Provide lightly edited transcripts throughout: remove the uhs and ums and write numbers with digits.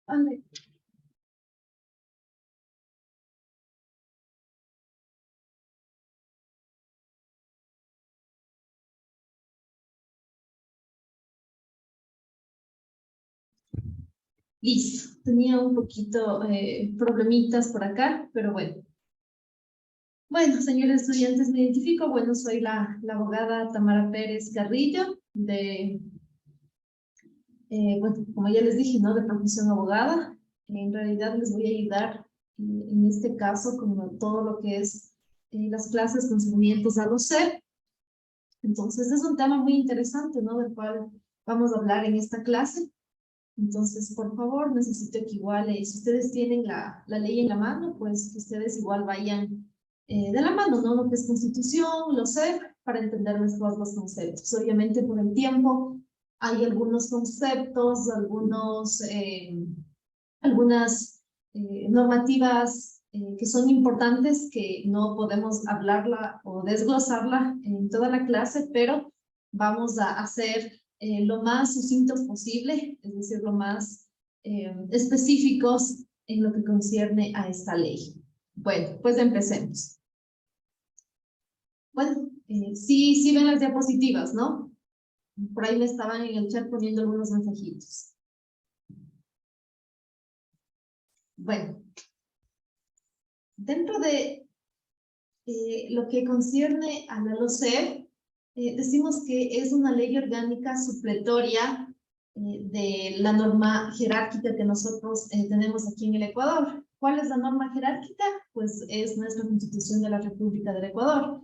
Ande. Listo, tenía un poquito problemitas por acá, pero bueno. Bueno, señores estudiantes, me identifico. Bueno, soy la abogada Tamara Pérez Carrillo, bueno, como ya les dije, ¿no? De profesión abogada. En realidad les voy a ayudar en este caso con todo lo que es las clases, conocimientos a los SEP. Entonces, es un tema muy interesante, ¿no? Del cual vamos a hablar en esta clase. Entonces, por favor, necesito que igual, si ustedes tienen la ley en la mano, pues que ustedes igual vayan de la mano, ¿no? Lo que es Constitución, lo sé, para entender mejor los conceptos. Obviamente, por el tiempo, hay algunos conceptos, algunas normativas que son importantes que no podemos hablarla o desglosarla en toda la clase, pero vamos a hacer lo más sucintos posible, es decir, lo más específicos en lo que concierne a esta ley. Bueno, pues empecemos. Bueno, sí ven las diapositivas, ¿no? Por ahí me estaban en el chat poniendo algunos mensajitos. Bueno, dentro de lo que concierne a la LOCEP, decimos que es una ley orgánica supletoria de la norma jerárquica que nosotros tenemos aquí en el Ecuador. ¿Cuál es la norma jerárquica? Pues es nuestra Constitución de la República del Ecuador.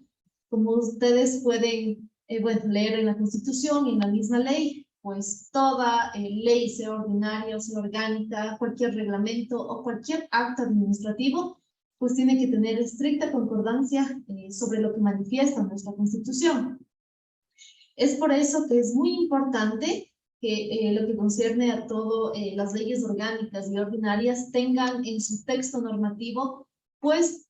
Como ustedes pueden bueno, leer en la Constitución y en la misma ley, pues toda ley, sea ordinaria o sea orgánica, cualquier reglamento o cualquier acto administrativo, pues tiene que tener estricta concordancia sobre lo que manifiesta nuestra Constitución. Es por eso que es muy importante que lo que concierne a todo las leyes orgánicas y ordinarias tengan en su texto normativo pues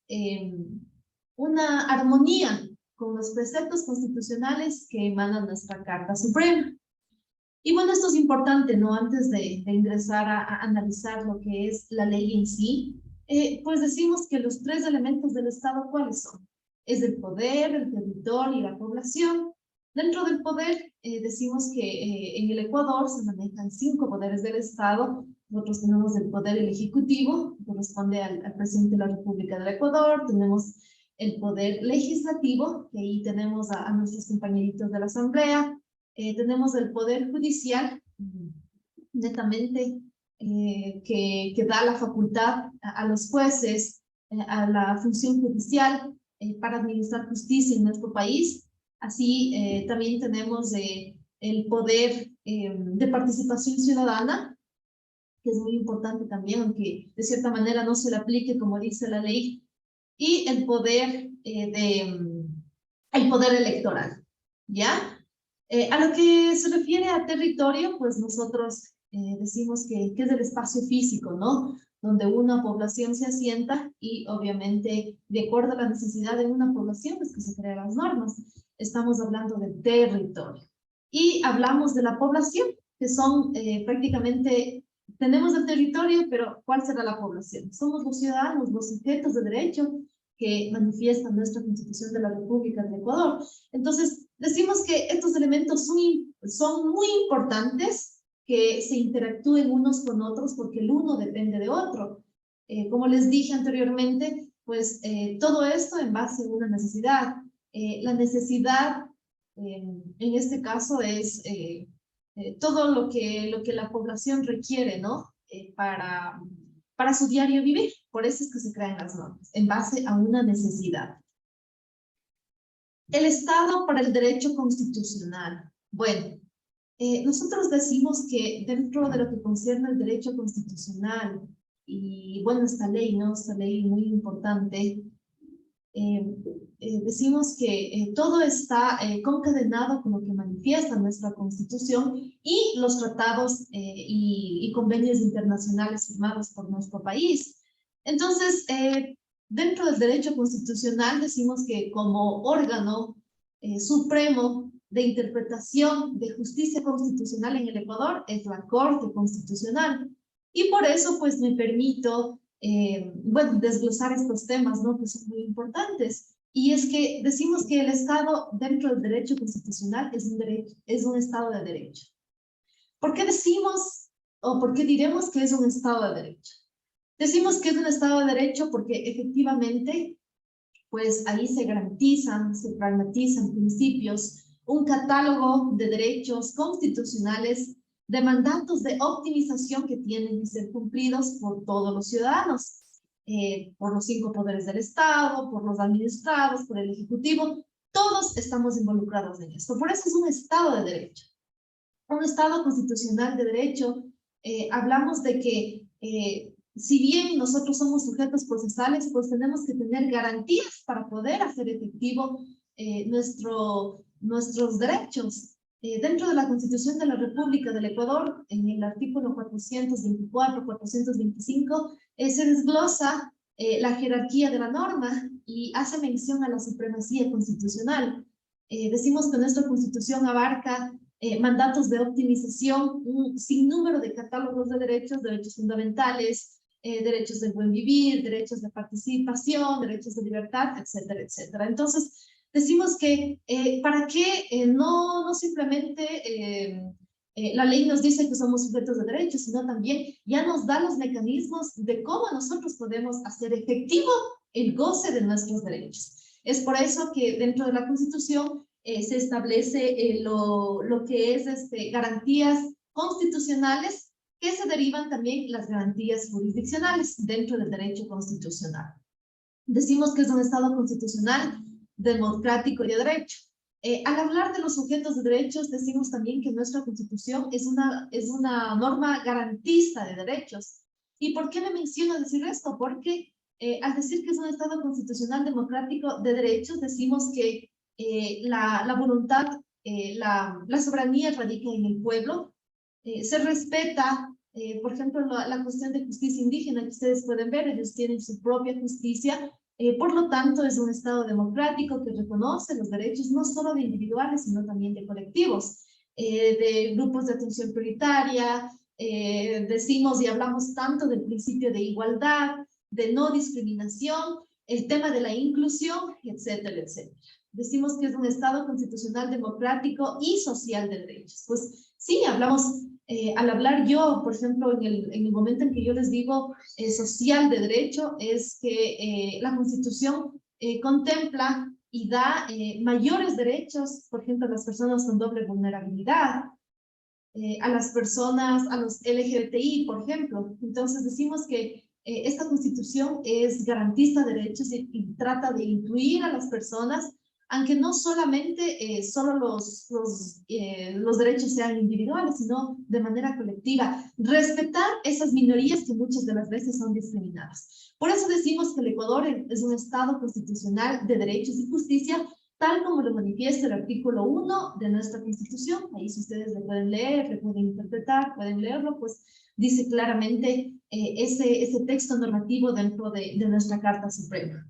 una armonía con los preceptos constitucionales que emanan nuestra Carta Suprema. Y bueno, esto es importante, ¿no? Antes de ingresar a analizar lo que es la ley en sí, pues decimos que los tres elementos del Estado, ¿cuáles son? Es el poder, el territorio y la población. Dentro del poder, decimos que en el Ecuador se manejan 5 poderes del Estado. Nosotros tenemos el poder el ejecutivo, que corresponde al presidente de la República del Ecuador. Tenemos el poder legislativo, que ahí tenemos a nuestros compañeritos de la Asamblea. Tenemos el poder judicial, netamente, que da la facultad a los jueces, a la función judicial para administrar justicia en nuestro país. Así también tenemos el poder de participación ciudadana, que es muy importante también, aunque de cierta manera no se le aplique como dice la ley, y el poder el poder electoral, ¿ya? A lo que se refiere a territorio, pues nosotros decimos que es el espacio físico, ¿no? Donde una población se asienta y obviamente de acuerdo a la necesidad de una población es que se crean las normas. Estamos hablando del territorio. Y hablamos de la población, que son prácticamente, tenemos el territorio, pero ¿cuál será la población? Somos los ciudadanos, los sujetos de derecho que manifiestan nuestra Constitución de la República del Ecuador. Entonces, decimos que estos elementos son muy importantes, que se interactúen unos con otros porque el uno depende de otro. Como les dije anteriormente, pues todo esto en base a una necesidad. La necesidad, en este caso, es todo lo que la población requiere, ¿no? Para su diario vivir. Por eso es que se crean las normas, en base a una necesidad. El Estado para el derecho constitucional. Bueno, nosotros decimos que dentro de lo que concierne al derecho constitucional, y bueno, esta ley, ¿no? Esta ley muy importante, decimos que todo está concadenado con lo que manifiesta nuestra Constitución y los tratados y convenios internacionales firmados por nuestro país. Entonces, dentro del derecho constitucional decimos que como órgano supremo de interpretación de justicia constitucional en el Ecuador es la Corte Constitucional. Y por eso, pues, me permito, bueno, desglosar estos temas, ¿no?, que son muy importantes. Y es que decimos que el Estado, dentro del derecho constitucional, es un Estado de derecho. ¿Por qué decimos, o por qué diremos que es un Estado de derecho? Decimos que es un Estado de derecho porque efectivamente, pues ahí se garantizan, se pragmatizan principios, un catálogo de derechos constitucionales, de mandatos de optimización que tienen que ser cumplidos por todos los ciudadanos, por los 5 poderes del Estado, por los administrados, por el Ejecutivo. Todos estamos involucrados en esto. Por eso es un Estado de derecho. Un Estado constitucional de derecho, hablamos de que si bien nosotros somos sujetos procesales, pues tenemos que tener garantías para poder hacer efectivo nuestros derechos. Dentro de la Constitución de la República del Ecuador, en el artículo 424, 425, se desglosa la jerarquía de la norma y hace mención a la supremacía constitucional. Decimos que nuestra Constitución abarca mandatos de optimización, un sinnúmero de catálogos de derechos fundamentales, derechos del buen vivir, derechos de participación, derechos de libertad, etcétera, etcétera. Entonces, decimos que para qué no simplemente la ley nos dice que somos sujetos de derechos, sino también ya nos da los mecanismos de cómo nosotros podemos hacer efectivo el goce de nuestros derechos. Es por eso que dentro de la Constitución se establece lo que es garantías constitucionales, que se derivan también las garantías jurisdiccionales dentro del derecho constitucional. Decimos que es un Estado constitucional, democrático y de derecho. Al hablar de los sujetos de derechos, decimos también que nuestra Constitución es una norma garantista de derechos. ¿Y por qué me menciono decir esto? Porque al decir que es un Estado constitucional democrático de derechos, decimos que la voluntad, la soberanía radica en el pueblo, se respeta, por ejemplo, la cuestión de justicia indígena que ustedes pueden ver, ellos tienen su propia justicia, por lo tanto es un Estado democrático que reconoce los derechos no solo de individuales, sino también de colectivos, de grupos de atención prioritaria, decimos y hablamos tanto del principio de igualdad, de no discriminación, el tema de la inclusión, etcétera, etcétera. Decimos que es un Estado constitucional, democrático y social de derechos. Pues sí, hablamos, al hablar yo, por ejemplo, en el momento en que yo les digo social de derecho, es que la Constitución contempla y da mayores derechos, por ejemplo, a las personas con doble vulnerabilidad, a las personas, a los LGBTI, por ejemplo. Entonces decimos que esta Constitución es garantista de derechos y trata de incluir a las personas, aunque no solamente solo los derechos sean individuales, sino de manera colectiva, respetar esas minorías que muchas de las veces son discriminadas. Por eso decimos que el Ecuador es un Estado constitucional de derechos y justicia, tal como lo manifiesta el artículo 1 de nuestra Constitución. Ahí si ustedes lo pueden leer, lo pueden interpretar, pueden leerlo, pues dice claramente ese texto normativo dentro de nuestra Carta Suprema.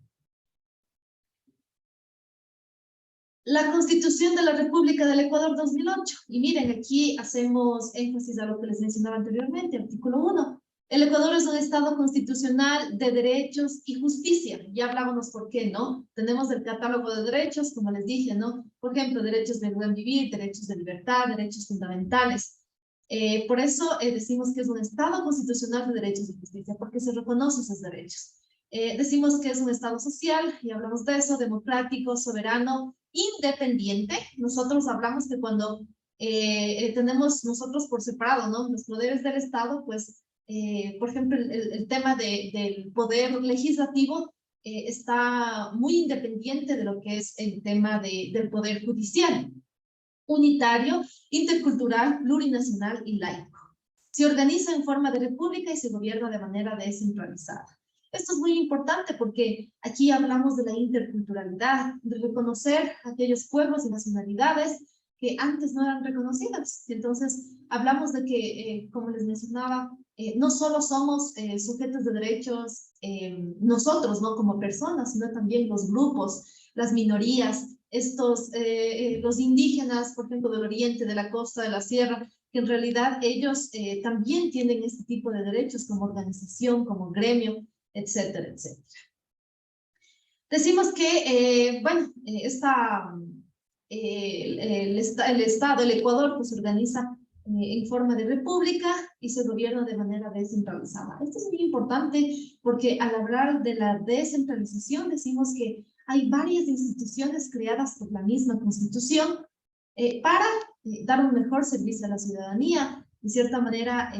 La Constitución de la República del Ecuador 2008. Y miren, aquí hacemos énfasis a lo que les mencionaba anteriormente, artículo 1. El Ecuador es un Estado constitucional de derechos y justicia. Ya hablábamos por qué, ¿no? Tenemos el catálogo de derechos, como les dije, ¿no? Por ejemplo, derechos de buen vivir, derechos de libertad, derechos fundamentales. Por eso decimos que es un Estado constitucional de derechos y justicia, porque se reconocen esos derechos. Decimos que es un Estado social, y hablamos de eso, democrático, soberano, independiente. Nosotros hablamos que cuando tenemos nosotros por separado, ¿no?, los poderes del Estado, pues, por ejemplo, el tema del poder legislativo está muy independiente de lo que es el tema del poder judicial. Unitario, intercultural, plurinacional y laico. Se organiza en forma de república y se gobierna de manera descentralizada. Esto es muy importante porque aquí hablamos de la interculturalidad, de reconocer aquellos pueblos y nacionalidades que antes no eran reconocidas. Entonces, hablamos de que, como les mencionaba, no solo somos sujetos de derechos nosotros, ¿no?, como personas, sino también los grupos, las minorías, los indígenas, por ejemplo, del oriente, de la costa, de la sierra, que en realidad ellos también tienen este tipo de derechos como organización, como gremio, etcétera, etcétera. Decimos que, el Estado, el Ecuador, pues se organiza en forma de república y se gobierna de manera descentralizada. Esto es muy importante porque al hablar de la descentralización decimos que hay varias instituciones creadas por la misma Constitución para dar un mejor servicio a la ciudadanía. De cierta manera,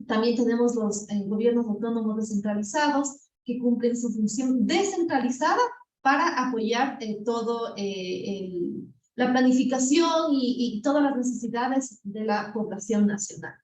también tenemos los gobiernos autónomos descentralizados que cumplen su función descentralizada para apoyar la planificación y todas las necesidades de la población nacional.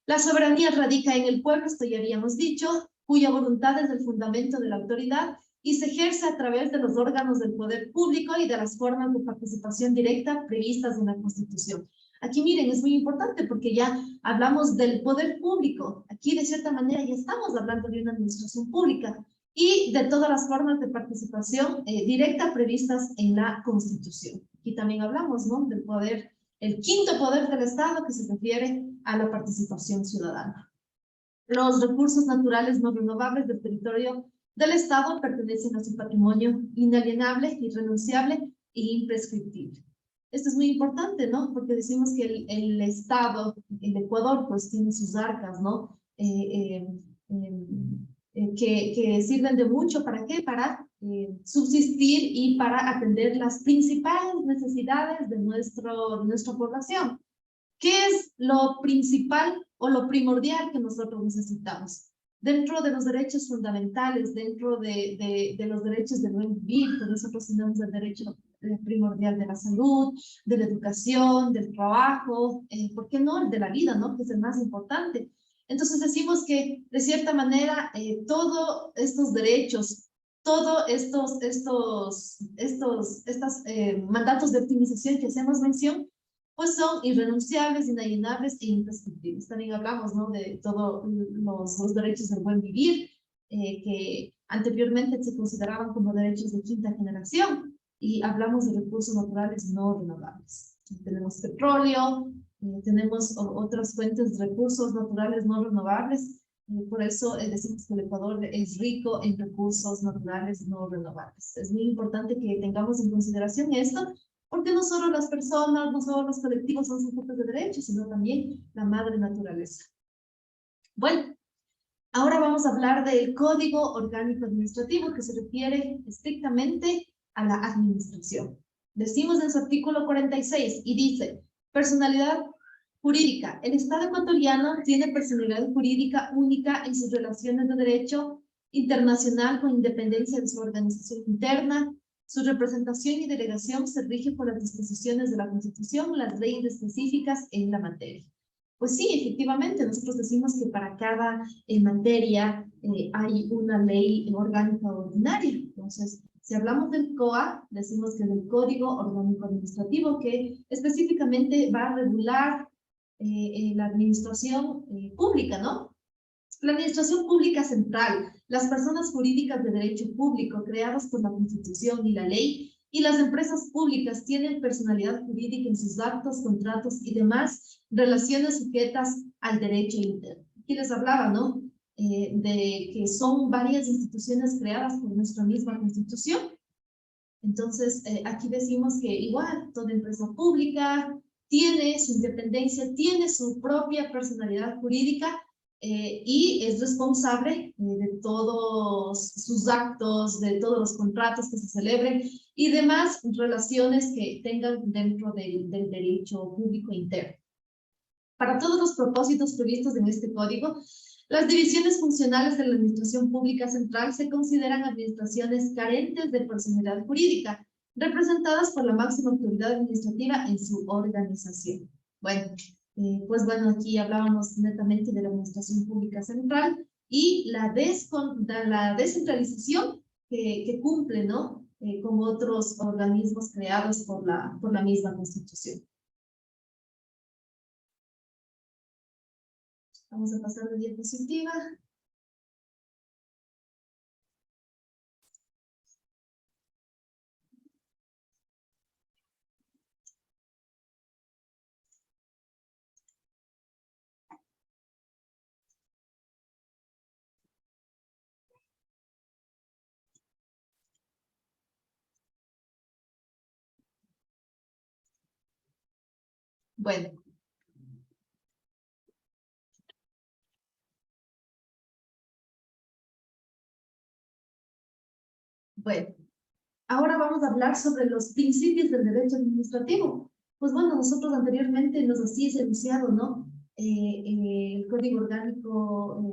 La soberanía radica en el pueblo, esto ya habíamos dicho, cuya voluntad es el fundamento de la autoridad y se ejerce a través de los órganos del poder público y de las formas de participación directa previstas en la Constitución. Aquí miren, es muy importante porque ya hablamos del poder público. Aquí de cierta manera ya estamos hablando de una administración pública y de todas las formas de participación directa previstas en la Constitución. Aquí también hablamos, ¿no?, del poder, el quinto poder del Estado que se refiere a la participación ciudadana. Los recursos naturales no renovables del territorio del Estado pertenecen a su patrimonio inalienable, irrenunciable e imprescriptible. Esto es muy importante, ¿no? Porque decimos que el Estado, el Ecuador, pues tiene sus arcas, ¿no? Que sirven de mucho, ¿para qué? Para subsistir y para atender las principales necesidades de nuestra población. ¿Qué es lo principal o lo primordial que nosotros necesitamos? Dentro de los derechos fundamentales, dentro de los derechos de buen vivir, que nosotros tenemos el derecho primordial de la salud, de la educación, del trabajo, ¿por qué no? El de la vida, ¿no? Que es el más importante. Entonces decimos que, de cierta manera, todos estos derechos, todos estos mandatos de optimización que hacemos mención, pues son irrenunciables, inalienables e imprescriptibles. También hablamos, ¿no?, de todos los derechos del buen vivir, que anteriormente se consideraban como derechos de quinta generación, y hablamos de recursos naturales no renovables. Tenemos petróleo, tenemos otras fuentes de recursos naturales no renovables, por eso decimos que el Ecuador es rico en recursos naturales no renovables. Es muy importante que tengamos en consideración esto, porque no solo las personas, no solo los colectivos son sujetos de derechos, sino también la madre naturaleza. Bueno, ahora vamos a hablar del Código Orgánico Administrativo, que se refiere estrictamente a la administración. Decimos en su artículo 46 y dice: personalidad jurídica. El Estado ecuatoriano tiene personalidad jurídica única en sus relaciones de derecho internacional con independencia de su organización interna. Su representación y delegación se rige por las disposiciones de la Constitución, las leyes específicas en la materia. Pues sí, efectivamente, nosotros decimos que para cada materia hay una ley orgánica ordinaria. Entonces, si hablamos del COA, decimos que es el Código Orgánico Administrativo, que específicamente va a regular la administración pública, ¿no? La administración pública central, las personas jurídicas de derecho público creadas por la Constitución y la ley, y las empresas públicas tienen personalidad jurídica en sus actos, contratos y demás relaciones sujetas al derecho interno. Aquí les hablaba, ¿no?, de que son varias instituciones creadas por nuestra misma Constitución. Entonces, aquí decimos que igual, toda empresa pública tiene su independencia, tiene su propia personalidad jurídica, y es responsable de todos sus actos, de todos los contratos que se celebren y demás relaciones que tengan dentro del derecho público interno. Para todos los propósitos previstos en este código, las divisiones funcionales de la Administración Pública Central se consideran administraciones carentes de personalidad jurídica, representadas por la máxima autoridad administrativa en su organización. Bueno, pues bueno, aquí hablábamos netamente de la Administración Pública Central y la descentralización que cumple, ¿no?, con otros organismos creados por la misma Constitución. Vamos a pasar de diapositiva. Bueno. Bueno, ahora vamos a hablar sobre los principios del derecho administrativo. Pues bueno, nosotros anteriormente nos hacía enunciado, ¿no? El Código Orgánico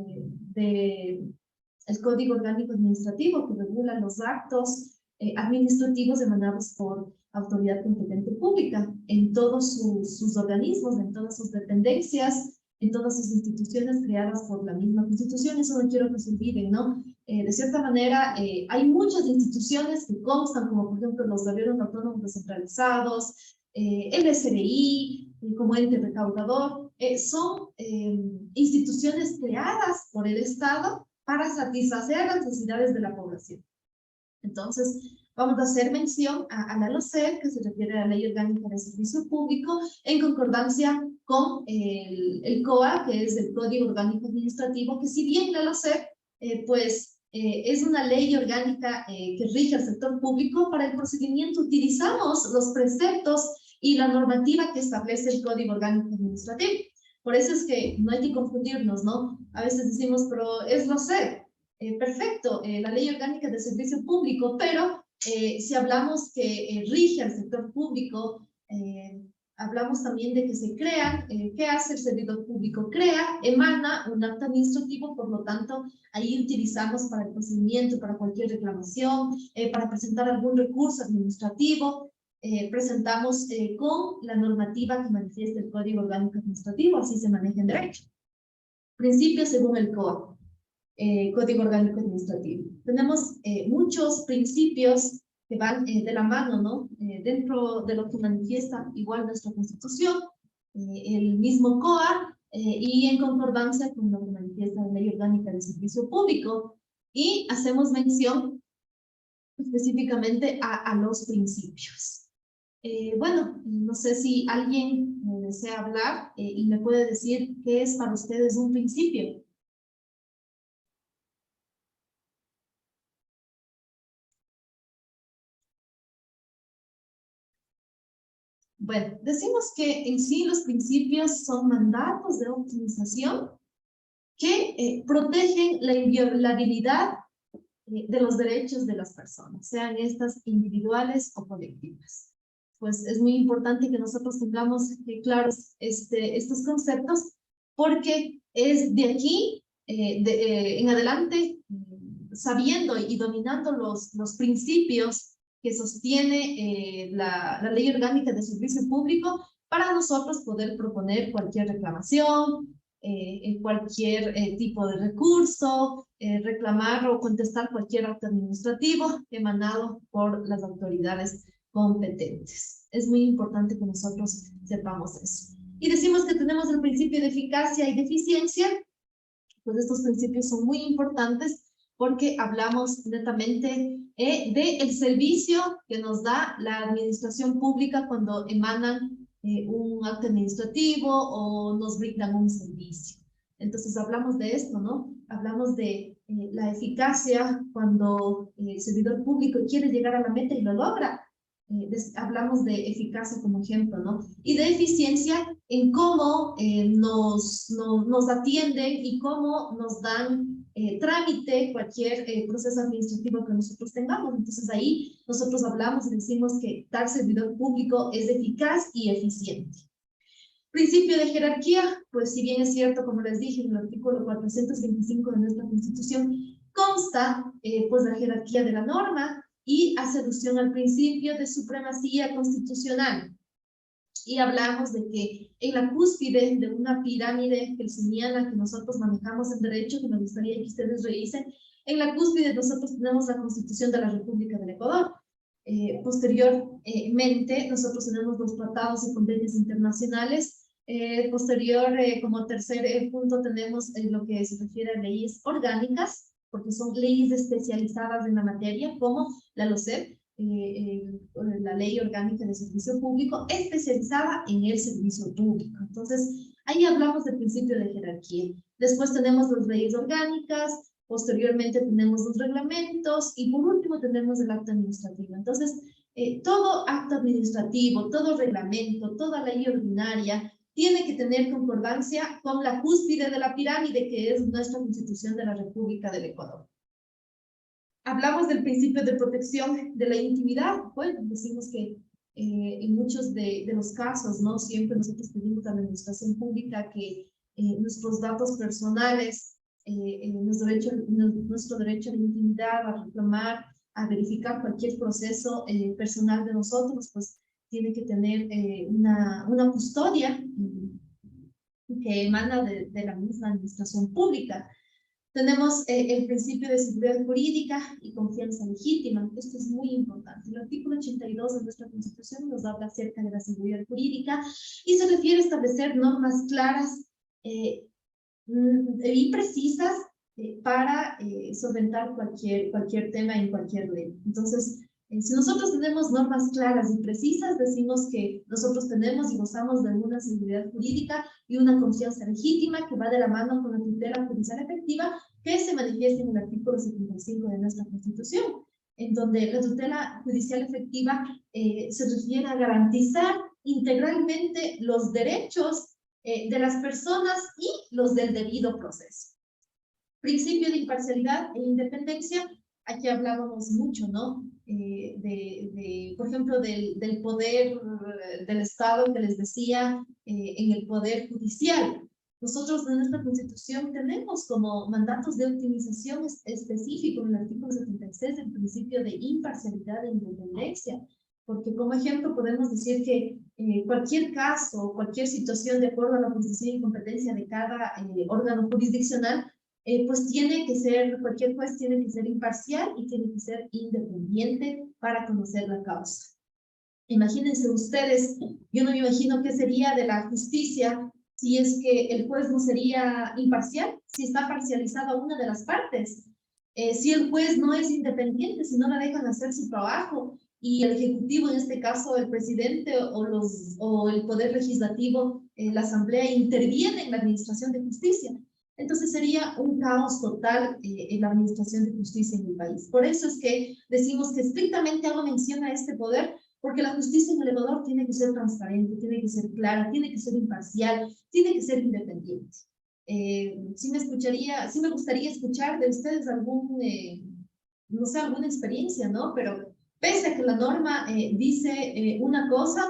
el Código Orgánico Administrativo que regula los actos administrativos emanados por autoridad competente pública en todos sus organismos, en todas sus dependencias, en todas sus instituciones creadas por la misma Constitución. Eso no quiero que se olviden, ¿no? De cierta manera, hay muchas instituciones que constan, como por ejemplo los gobiernos autónomos descentralizados, el SRI, como ente recaudador, son instituciones creadas por el Estado para satisfacer las necesidades de la población. Entonces, vamos a hacer mención a la LOCEP, que se refiere a la Ley Orgánica de Servicio Público, en concordancia con el COA, que es el Código Orgánico Administrativo, que si bien la LOCEP, es una ley orgánica que rige al sector público. Para el procedimiento utilizamos los preceptos y la normativa que establece el Código Orgánico Administrativo. Por eso es que no hay que confundirnos, ¿no? A veces decimos, pero es LOCEP. Perfecto, la Ley Orgánica de Servicio Público, pero si hablamos que rige al sector público, hablamos también de que se crean, ¿qué hace el servidor público? Crea, emana un acto administrativo, por lo tanto, ahí utilizamos para el procedimiento, para cualquier reclamación, para presentar algún recurso administrativo, presentamos con la normativa que manifiesta el Código Orgánico Administrativo, así se maneja en derecho. Principios según el COA. Código Orgánico Administrativo. Tenemos muchos principios que van de la mano, ¿no? Dentro de lo que manifiesta igual nuestra Constitución, el mismo COA, y en concordancia con lo que manifiesta la Ley Orgánica de Servicio Público, y hacemos mención específicamente a los principios. Bueno, no sé si alguien desea hablar y me puede decir qué es para ustedes un principio. Bueno, decimos que en sí los principios son mandatos de optimización que protegen la inviolabilidad de los derechos de las personas, sean estas individuales o colectivas. Pues es muy importante que nosotros tengamos claros estos conceptos, porque es de aquí en adelante, sabiendo y dominando los principios que sostiene la Ley Orgánica de Servicio Público, para nosotros poder proponer cualquier reclamación, cualquier tipo de recurso, reclamar o contestar cualquier acto administrativo emanado por las autoridades competentes. Es muy importante que nosotros sepamos eso. Y decimos que tenemos el principio de eficacia y de eficiencia. Pues estos principios son muy importantes porque hablamos netamente del servicio que nos da la administración pública cuando emanan un acto administrativo o nos brindan un servicio. Entonces hablamos de esto, ¿no? Hablamos de la eficacia cuando el servidor público quiere llegar a la meta y lo logra. Hablamos de eficacia como ejemplo, ¿no? Y de eficiencia en cómo nos atienden y cómo nos dan trámite cualquier proceso administrativo que nosotros tengamos. Entonces ahí nosotros hablamos y decimos que tal servidor público es eficaz y eficiente. Principio de jerarquía, pues si bien es cierto, como les dije, en el artículo 425 de nuestra Constitución consta pues la jerarquía de la norma, y hace alusión al principio de supremacía constitucional. Y hablamos de que en la cúspide de una pirámide kelseniana que nosotros manejamos en derecho, que me gustaría que ustedes revisen, en la cúspide nosotros tenemos la Constitución de la República del Ecuador. Posteriormente, nosotros tenemos los tratados y convenios internacionales. Como tercer punto tenemos lo que se refiere a leyes orgánicas, porque son leyes especializadas en la materia, como la LOCEP, la Ley Orgánica de Servicio Público, especializada en el servicio público. Entonces, ahí hablamos del principio de jerarquía. Después tenemos las leyes orgánicas, posteriormente tenemos los reglamentos y por último tenemos el acto administrativo. Entonces, todo acto administrativo, todo reglamento, toda ley ordinaria tiene que tener concordancia con la cúspide de la pirámide que es nuestra Constitución de la República del Ecuador. Hablamos del principio de protección de la intimidad. Bueno, decimos que en muchos de los casos, ¿no? Siempre nosotros pedimos a la administración pública que nuestros datos personales, nuestro derecho a la intimidad, a reclamar, a verificar cualquier proceso personal de nosotros, pues tiene que tener una custodia que emana de la misma administración pública. Tenemos el principio de seguridad jurídica y confianza legítima. Esto es muy importante. El artículo 82 de nuestra Constitución nos habla acerca de la seguridad jurídica y se refiere a establecer normas claras y precisas para solventar cualquier tema en cualquier ley. Entonces, si nosotros tenemos normas claras y precisas, decimos que nosotros tenemos y gozamos de una seguridad jurídica y una confianza legítima que va de la mano con la tutela judicial efectiva que se manifiesta en el artículo 75 de nuestra Constitución, en donde la tutela judicial efectiva se refiere a garantizar integralmente los derechos de las personas y los del debido proceso. Principio de imparcialidad e independencia, aquí hablábamos mucho, ¿no? Por ejemplo, del poder del Estado que les decía en el poder judicial. Nosotros en nuestra Constitución tenemos como mandatos de optimización específico en el artículo 76 el principio de imparcialidad e independencia, porque como ejemplo podemos decir que cualquier caso, cualquier situación de acuerdo a la posición y competencia de cada órgano jurisdiccional, pues tiene que ser, cualquier juez tiene que ser imparcial y tiene que ser independiente para conocer la causa. Imagínense ustedes, yo no me imagino qué sería de la justicia si es que el juez no sería imparcial, si está parcializada una de las partes, si el juez no es independiente, si no la dejan hacer su trabajo, y el Ejecutivo, en este caso el presidente o el Poder Legislativo, la Asamblea, interviene en la administración de justicia. Entonces sería un caos total en la administración de justicia en el país. Por eso es que decimos que estrictamente hago mención a este poder, porque la justicia en el Ecuador tiene que ser transparente, tiene que ser clara, tiene que ser imparcial, tiene que ser independiente. Sí me gustaría escuchar de ustedes no sé, alguna experiencia, ¿no? Pero pese a que la norma dice una cosa,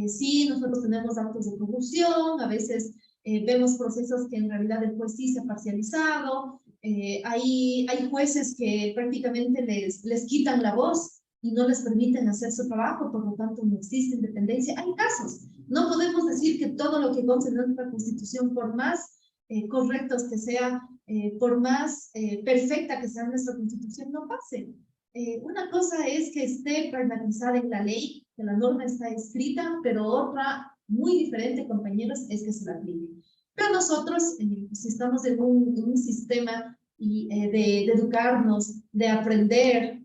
sí, nosotros tenemos actos de corrupción, a veces vemos procesos que en realidad el juez sí se ha parcializado, hay jueces que prácticamente les quitan la voz y no les permiten hacer su trabajo, por lo tanto no existe independencia. Hay casos. No podemos decir que todo lo que consta en nuestra Constitución, por más correctos que sea, por más perfecta que sea nuestra Constitución, no pase. Una cosa es que esté pragmatizada en la ley, que la norma está escrita, pero otra muy diferente, compañeros, es que se la aplique. Pero nosotros, si estamos en un sistema de educarnos, de aprender,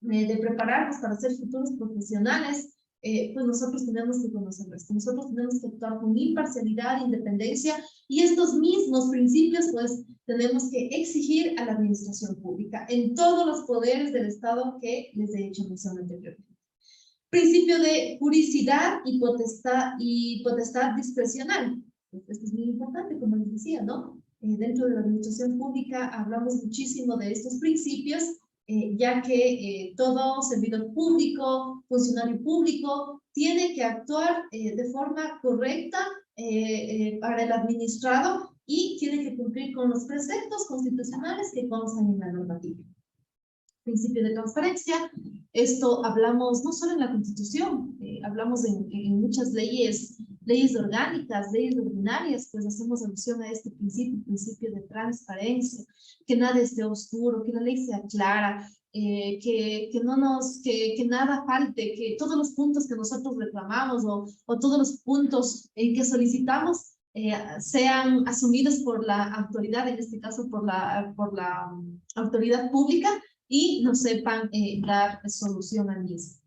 de prepararnos para ser futuros profesionales, pues nosotros tenemos que conocer esto. Nosotros tenemos que actuar con imparcialidad, independencia, y estos mismos principios, pues, tenemos que exigir a la administración pública en todos los poderes del Estado que les he hecho mención anteriormente. Principio de juridicidad y potestad discrecional. Esto es muy importante, como les decía, ¿no? Dentro de la administración pública hablamos muchísimo de estos principios, ya que todo servidor público, funcionario público, tiene que actuar de forma correcta para el administrado y tiene que cumplir con los preceptos constitucionales que constan en la normativa. Principio de transparencia, esto hablamos no solo en la Constitución, hablamos en muchas leyes orgánicas, leyes ordinarias, pues hacemos alusión a este principio de transparencia, que nada esté oscuro, que la ley sea clara, que nada falte, que todos los puntos que nosotros reclamamos o todos los puntos en que solicitamos sean asumidos por la autoridad, en este caso por la autoridad pública, y no sepan dar solución al mismo.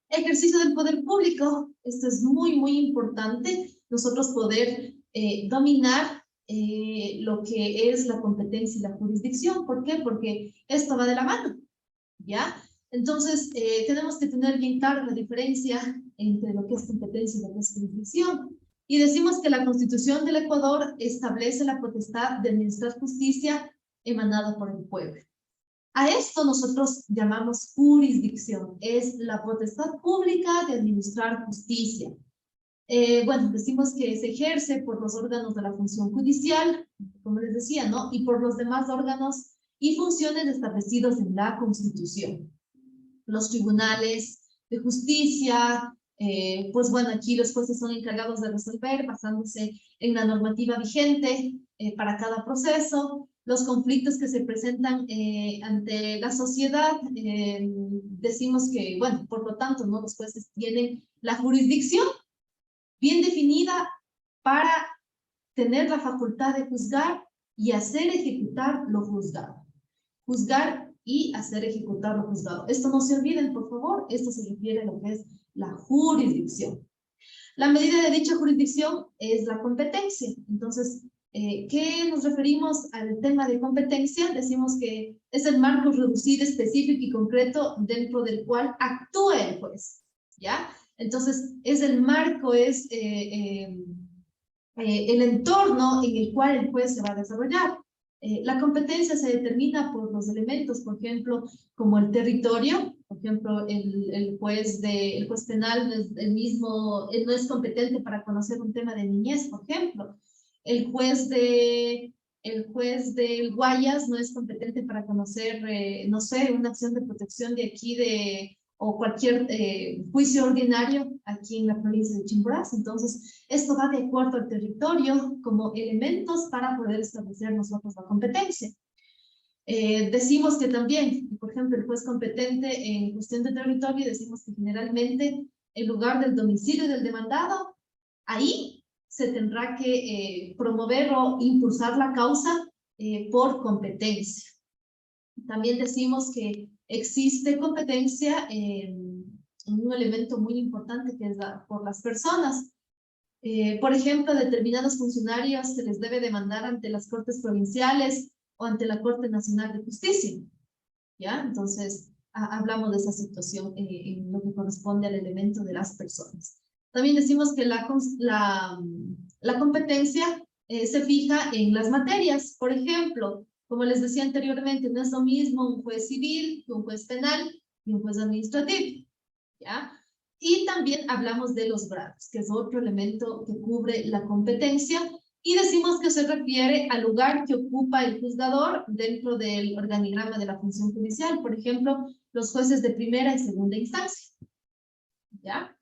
Ejercicio del poder público, esto es muy, muy importante, nosotros poder dominar lo que es la competencia y la jurisdicción. ¿Por qué? Porque esto va de la mano, ¿ya? Entonces, tenemos que tener bien clara la diferencia entre lo que es competencia y lo que es jurisdicción. Y decimos que la Constitución del Ecuador establece la potestad de administrar justicia emanada por el pueblo. A esto nosotros llamamos jurisdicción, es la potestad pública de administrar justicia. Bueno, decimos que se ejerce por los órganos de la función judicial, como les decía, ¿no? Y por los demás órganos y funciones establecidos en la Constitución. Los tribunales de justicia, pues bueno, aquí los jueces son encargados de resolver basándose en la normativa vigente para cada proceso. Los conflictos que se presentan ante la sociedad, decimos que, bueno, por lo tanto, ¿no? Los jueces tienen la jurisdicción bien definida para tener la facultad de juzgar y hacer ejecutar lo juzgado. Juzgar y hacer ejecutar lo juzgado. Esto no se olviden, por favor, esto se refiere a lo que es la jurisdicción. La medida de dicha jurisdicción es la competencia. Entonces, ¿qué nos referimos al tema de competencia? Decimos que es el marco reducido, específico y concreto dentro del cual actúa el juez, ¿ya? Entonces, es el marco, es el entorno en el cual el juez se va a desarrollar. La competencia se determina por los elementos, por ejemplo, como el territorio. Por ejemplo, el juez penal no es el mismo, él no es competente para conocer un tema de niñez, por ejemplo. El juez del Guayas no es competente para conocer, no sé, una acción de protección de aquí o cualquier juicio ordinario aquí en la provincia de Chimborazo. Entonces, esto va de acuerdo al territorio como elementos para poder establecer nosotros la competencia. Decimos que también, por ejemplo, el juez competente en cuestión de territorio, decimos que generalmente en lugar del domicilio del demandado, ahí se tendrá que promover o impulsar la causa por competencia. También decimos que existe competencia en un elemento muy importante que es por las personas. Por ejemplo, a determinados funcionarios se les debe demandar ante las Cortes Provinciales o ante la Corte Nacional de Justicia, ¿ya? Entonces, hablamos de esa situación en lo que corresponde al elemento de las personas. También decimos que la competencia se fija en las materias. Por ejemplo, como les decía anteriormente, no es lo mismo un juez civil que un juez penal y un juez administrativo, ¿ya? Y también hablamos de los grados, que es otro elemento que cubre la competencia, y decimos que se refiere al lugar que ocupa el juzgador dentro del organigrama de la función judicial. Por ejemplo, los jueces de primera y segunda instancia, ¿ya?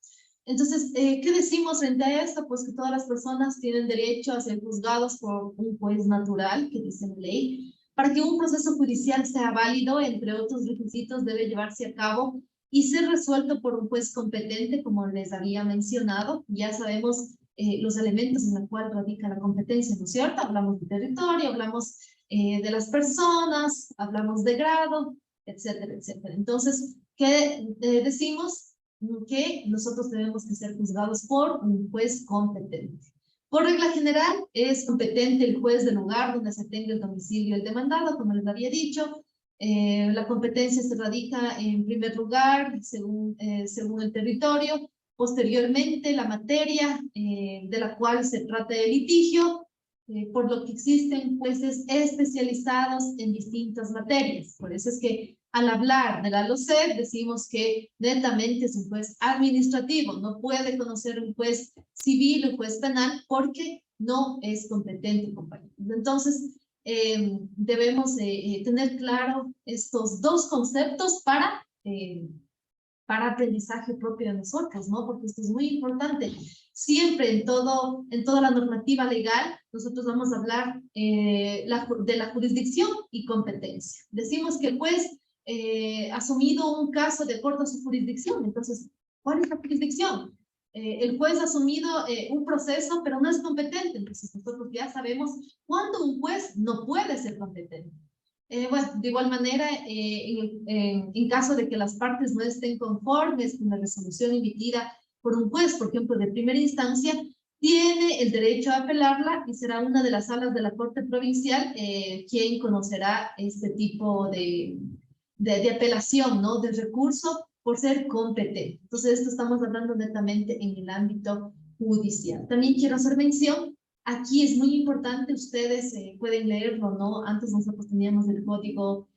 Entonces, ¿qué decimos frente a esto? Pues que todas las personas tienen derecho a ser juzgados por un juez natural, que dice la ley. Para que un proceso judicial sea válido, entre otros requisitos, debe llevarse a cabo y ser resuelto por un juez competente, como les había mencionado. Ya sabemos los elementos en los cuales radica la competencia, ¿no es cierto? Hablamos de territorio, hablamos de las personas, hablamos de grado, etcétera, etcétera. Entonces, ¿qué decimos? Que nosotros tenemos que ser juzgados por un juez competente. Por regla general, es competente el juez del lugar donde se tenga el domicilio del demandado, como les había dicho. La competencia se radica en primer lugar, según el territorio. Posteriormente, la materia de la cual se trata el litigio, por lo que existen jueces especializados en distintas materias. Por eso es que al hablar de la LOCEP decimos que netamente es un juez administrativo, no puede conocer un juez civil o un juez penal porque no es competente, compañeros. Entonces, debemos tener claro estos dos conceptos para aprendizaje propio de nosotros, ¿no? Porque esto es muy importante. Siempre en toda la normativa legal, nosotros vamos a hablar de la jurisdicción y competencia. Decimos que el juez ha asumido un caso de acuerdo a su jurisdicción. Entonces, ¿cuál es la jurisdicción? El juez ha asumido un proceso, pero no es competente. Entonces, nosotros ya sabemos cuándo un juez no puede ser competente. Bueno, de igual manera, en caso de que las partes no estén conformes con la resolución emitida por un juez, por ejemplo, de primera instancia, tiene el derecho a apelarla y será una de las salas de la Corte Provincial quien conocerá este tipo de apelación, ¿no? De recurso por ser competente. Entonces, esto estamos hablando netamente en el ámbito judicial. También quiero hacer mención, aquí es muy importante, ustedes pueden leerlo, ¿no? Antes nosotros teníamos el código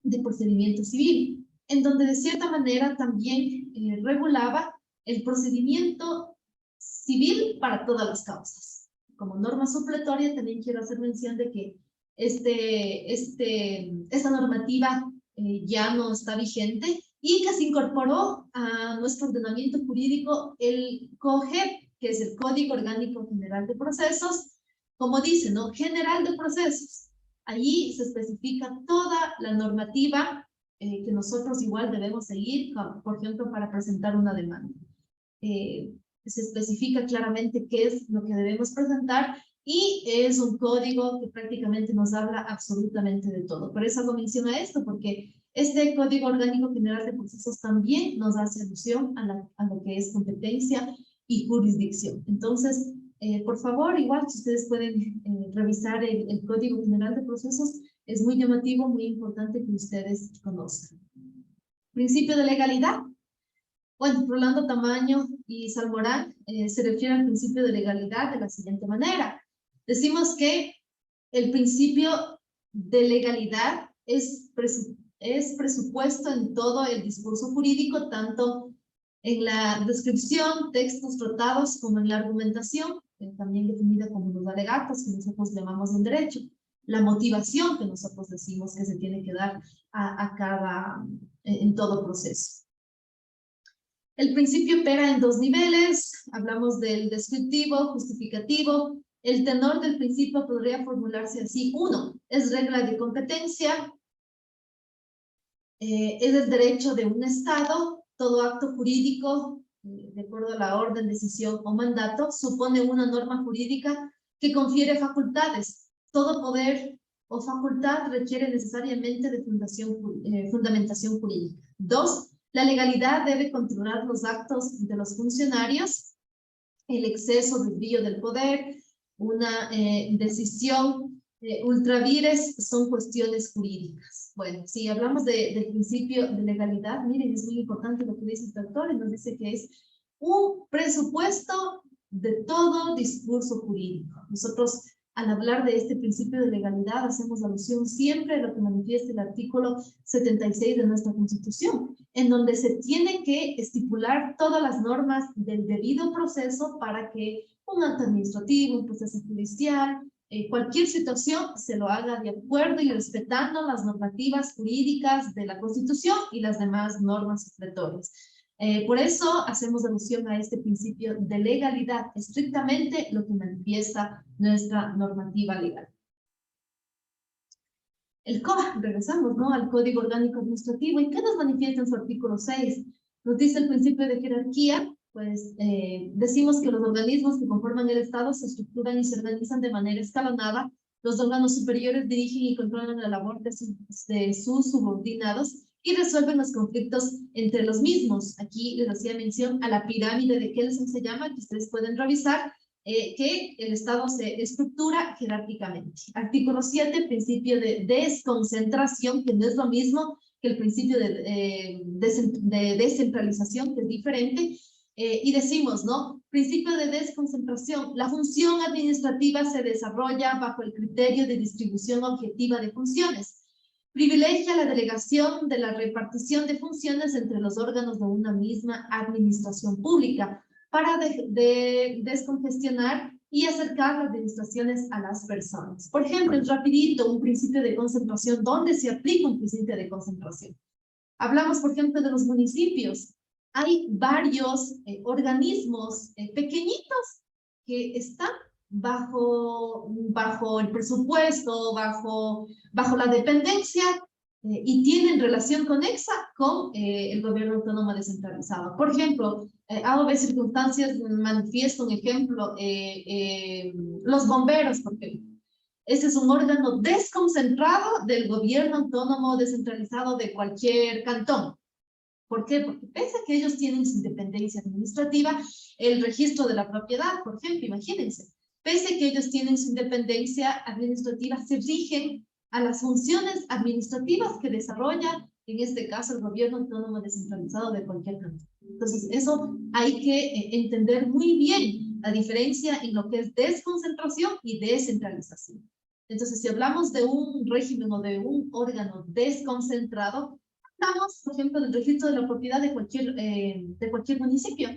de procedimiento civil, en donde de cierta manera también regulaba el procedimiento civil para todas las causas. Como norma supletoria también quiero hacer mención de que esta normativa ya no está vigente y que se incorporó a nuestro ordenamiento jurídico el COGEP, que es el Código Orgánico General de Procesos, como dice, ¿no? General de Procesos. Allí se especifica toda la normativa que nosotros igual debemos seguir, por ejemplo, para presentar una demanda. Se especifica claramente qué es lo que debemos presentar y es un código que prácticamente nos habla absolutamente de todo. Por eso hago mención a esto, porque este Código Orgánico General de Procesos también nos hace alusión a lo que es competencia y jurisdicción. Entonces, por favor, igual si ustedes pueden revisar el Código General de Procesos, es muy llamativo, muy importante que ustedes conozcan. Principio de legalidad. Bueno, Rolando Tamaño y Salmorán se refieren al principio de legalidad de la siguiente manera. Decimos que el principio de legalidad es presupuesto en todo el discurso jurídico, tanto en la descripción, textos tratados, como en la argumentación, también definida como los alegatos, que nosotros llamamos en derecho. La motivación que nosotros decimos que se tiene que dar en todo proceso. El principio opera en dos niveles, hablamos del descriptivo, justificativo. El tenor del principio podría formularse así. 1. Es regla de competencia, es el derecho de un Estado. Todo acto jurídico, de acuerdo a la orden, decisión o mandato, supone una norma jurídica que confiere facultades. Todo poder o facultad requiere necesariamente de fundamentación jurídica. 2. La legalidad debe controlar los actos de los funcionarios, el exceso, desvío del poder, una decisión ultra vires son cuestiones jurídicas. Bueno, si hablamos del principio de legalidad, miren, es muy importante lo que dice este autor, y nos dice que es un presupuesto de todo discurso jurídico. Nosotros, al hablar de este principio de legalidad, hacemos alusión siempre a lo que manifiesta el artículo 76 de nuestra Constitución, en donde se tienen que estipular todas las normas del debido proceso para que un acto administrativo, un proceso judicial, cualquier situación se lo haga de acuerdo y respetando las normativas jurídicas de la Constitución y las demás normas supletorias. Por eso hacemos alusión a este principio de legalidad, estrictamente lo que manifiesta nuestra normativa legal. El COA, regresamos, ¿no?, al Código Orgánico Administrativo. ¿Y qué nos manifiesta en su artículo 6? Nos dice el principio de jerarquía, pues decimos que los organismos que conforman el Estado se estructuran y se organizan de manera escalonada. Los órganos superiores dirigen y controlan la labor de sus subordinados y resuelven los conflictos entre los mismos. Aquí les hacía mención a la pirámide de Kelsen, se llama, que ustedes pueden revisar, que el Estado se estructura jerárquicamente. Artículo 7, principio de desconcentración, que no es lo mismo que el principio de descentralización, que es diferente. Y decimos, ¿no? Principio de desconcentración. La función administrativa se desarrolla bajo el criterio de distribución objetiva de funciones. Privilegia la delegación de la repartición de funciones entre los órganos de una misma administración pública para descongestionar y acercar las administraciones a las personas. Por ejemplo, rapidito, un principio de concentración. ¿Dónde se aplica un principio de concentración? Hablamos, por ejemplo, de los municipios. Hay varios organismos pequeñitos que están bajo el presupuesto, bajo la dependencia y tienen relación conexa con el gobierno autónomo descentralizado. Por ejemplo, a veces circunstancias manifiesto un ejemplo, los bomberos, por ejemplo. Ese es un órgano desconcentrado del gobierno autónomo descentralizado de cualquier cantón. ¿Por qué? Porque pese a que ellos tienen su independencia administrativa, el registro de la propiedad, por ejemplo, imagínense, pese a que ellos tienen su independencia administrativa, se rigen a las funciones administrativas que desarrolla, en este caso, el gobierno autónomo descentralizado de cualquier cantón. Entonces, eso hay que entender muy bien la diferencia en lo que es desconcentración y descentralización. Entonces, si hablamos de un régimen o de un órgano desconcentrado, hablamos, por ejemplo, del registro de la propiedad de cualquier municipio,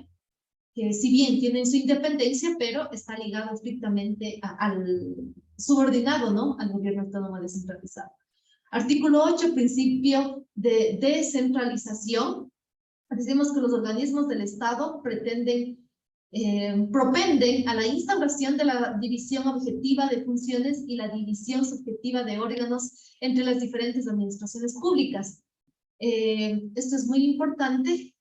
que si bien tienen su independencia, pero está ligado estrictamente al subordinado, ¿no? Al gobierno autónomo descentralizado. Artículo 8, principio de descentralización. Decimos que los organismos del Estado propenden a la instauración de la división objetiva de funciones y la división subjetiva de órganos entre las diferentes administraciones públicas. Esto es muy importante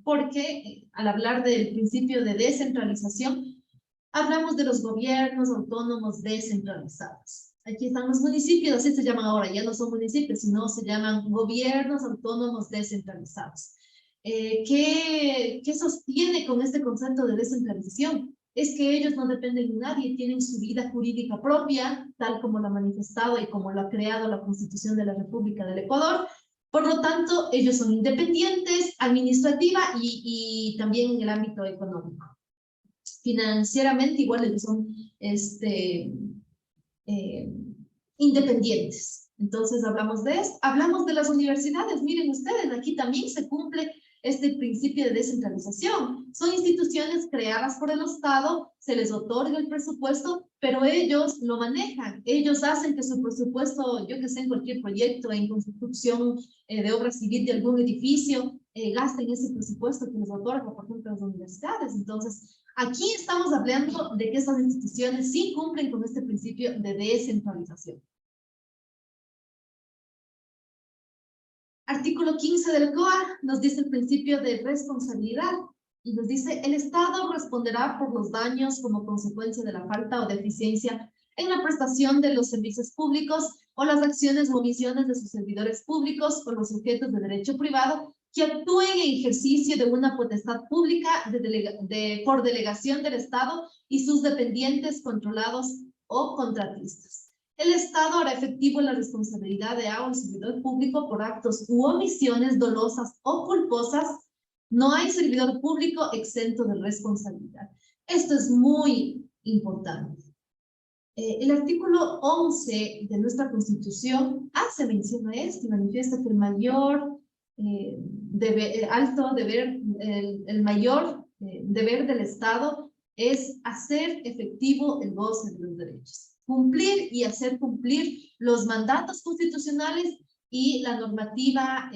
porque al hablar del principio de descentralización, hablamos de los gobiernos autónomos descentralizados. Aquí están los municipios, así se llaman ahora, ya no son municipios, sino se llaman gobiernos autónomos descentralizados. ¿Qué sostiene con este concepto de descentralización? Es que ellos no dependen de nadie, tienen su vida jurídica propia, tal como lo ha manifestado y como lo ha creado la Constitución de la República del Ecuador. Por lo tanto, ellos son independientes, administrativa y también en el ámbito económico. Financieramente, igual ellos son independientes. Entonces, hablamos de esto. Hablamos de las universidades. Miren ustedes, aquí también se cumple este principio de descentralización. Son instituciones creadas por el Estado, se les otorga el presupuesto, pero ellos lo manejan. Ellos hacen que su presupuesto, yo que sé, en cualquier proyecto, en construcción de obra civil de algún edificio, gasten ese presupuesto que les otorga, por ejemplo, las universidades. Entonces, aquí estamos hablando de que estas instituciones sí cumplen con este principio de descentralización. Artículo 15 del COA nos dice el principio de responsabilidad y nos dice el Estado responderá por los daños como consecuencia de la falta o deficiencia en la prestación de los servicios públicos o las acciones o omisiones de sus servidores públicos o los sujetos de derecho privado que actúen en ejercicio de una potestad pública por delegación del Estado y sus dependientes, controlados o contratistas. El Estado hará efectivo la responsabilidad de un servidor público por actos u omisiones dolosas o culposas. No hay servidor público exento de responsabilidad. Esto es muy importante. El artículo 11 de nuestra Constitución hace mención a esto y manifiesta que el mayor deber del Estado es hacer efectivo el goce de los derechos. Cumplir y hacer cumplir los mandatos constitucionales y la normativa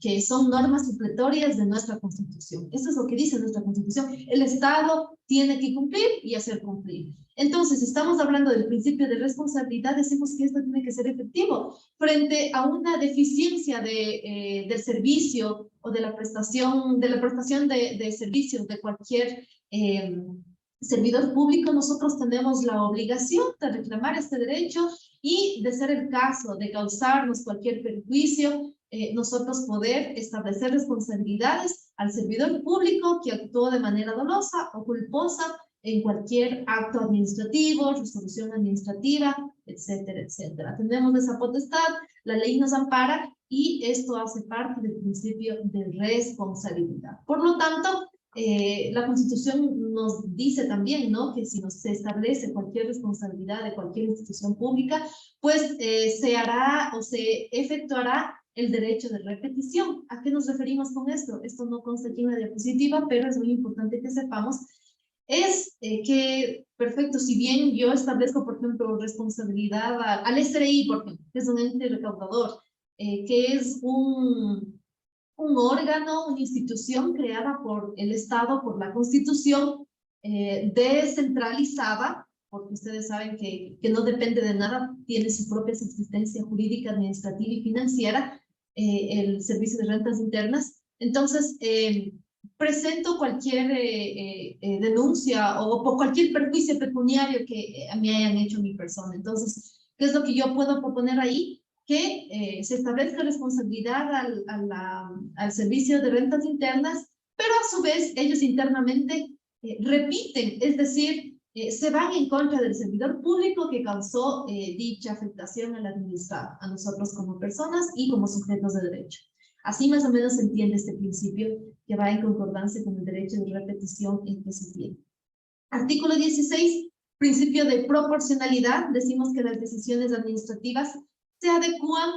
que son normas supletorias de nuestra Constitución. Eso es lo que dice nuestra Constitución. El Estado tiene que cumplir y hacer cumplir. Entonces, si estamos hablando del principio de responsabilidad, decimos que esto tiene que ser efectivo. Frente a una deficiencia del servicio o de la prestación de servicios de cualquier servidor público, nosotros tenemos la obligación de reclamar este derecho y, de ser el caso de causarnos cualquier perjuicio, nosotros poder establecer responsabilidades al servidor público que actuó de manera dolosa o culposa en cualquier acto administrativo, resolución administrativa, etcétera, etcétera. Tenemos esa potestad, la ley nos ampara y esto hace parte del principio de responsabilidad. Por lo tanto, la Constitución nos dice también, ¿no?, que si se establece cualquier responsabilidad de cualquier institución pública, pues se hará o se efectuará el derecho de repetición. ¿A qué nos referimos con esto? Esto no consta aquí en la diapositiva, pero es muy importante que sepamos. Es que, perfecto, si bien yo establezco, por ejemplo, responsabilidad al SRI, por ejemplo, que es un ente recaudador, que es un órgano, una institución creada por el Estado, por la Constitución, descentralizada, porque ustedes saben que no depende de nada, tiene su propia subsistencia jurídica, administrativa y financiera, el Servicio de Rentas Internas. Entonces, presento cualquier denuncia o por cualquier perjuicio pecuniario que me hayan hecho a mi persona. Entonces, ¿qué es lo que yo puedo proponer ahí? Que se establezca responsabilidad al Servicio de Rentas Internas, pero a su vez ellos internamente repiten, es decir, se van en contra del servidor público que causó dicha afectación al administrado, a nosotros como personas y como sujetos de derecho. Así más o menos se entiende este principio que va en concordancia con el derecho de repetición en que se tiene. Artículo 16, principio de proporcionalidad. Decimos que las decisiones administrativas se adecúan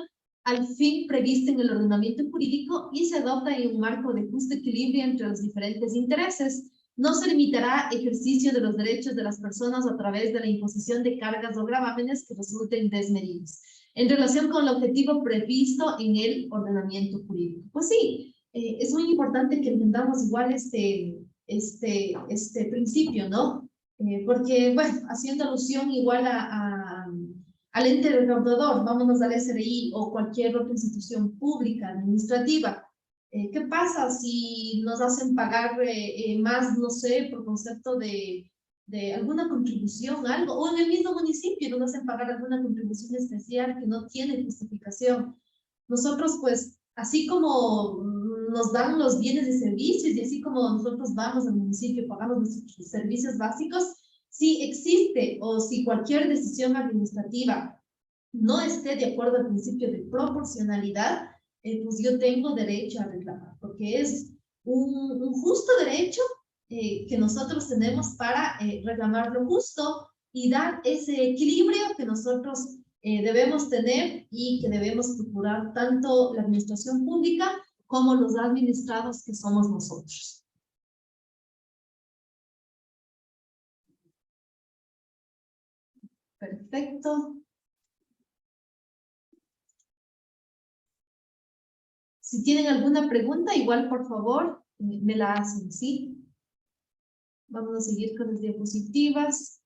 al fin previsto en el ordenamiento jurídico y se adopta en un marco de justo equilibrio entre los diferentes intereses. No se limitará ejercicio de los derechos de las personas a través de la imposición de cargas o gravámenes que resulten desmedidos, en relación con el objetivo previsto en el ordenamiento jurídico. Pues sí, es muy importante que entendamos igual este principio, ¿no? Porque, bueno, haciendo alusión igual al ente recaudador, vámonos al SRI o cualquier otra institución pública, administrativa. ¿Qué pasa si nos hacen pagar más, no sé, por concepto de alguna contribución, algo, o en el mismo municipio nos hacen pagar alguna contribución especial que no tiene justificación? Nosotros, pues, así como nos dan los bienes y servicios y así como nosotros vamos al municipio y pagamos nuestros servicios básicos, si existe o si cualquier decisión administrativa no esté de acuerdo al principio de proporcionalidad, pues yo tengo derecho a reclamar, porque es un justo derecho que nosotros tenemos para reclamar lo justo y dar ese equilibrio que nosotros debemos tener y que debemos procurar tanto la administración pública como los administrados que somos nosotros. Perfecto. Si tienen alguna pregunta, igual por favor me la hacen, ¿sí? Vamos a seguir con las diapositivas.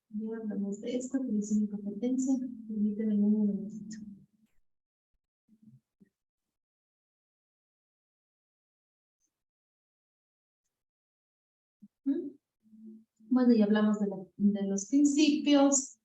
Ya hablamos de esto, que es mi competencia. Permítanme un momentito. Bueno, ya hablamos de los principios.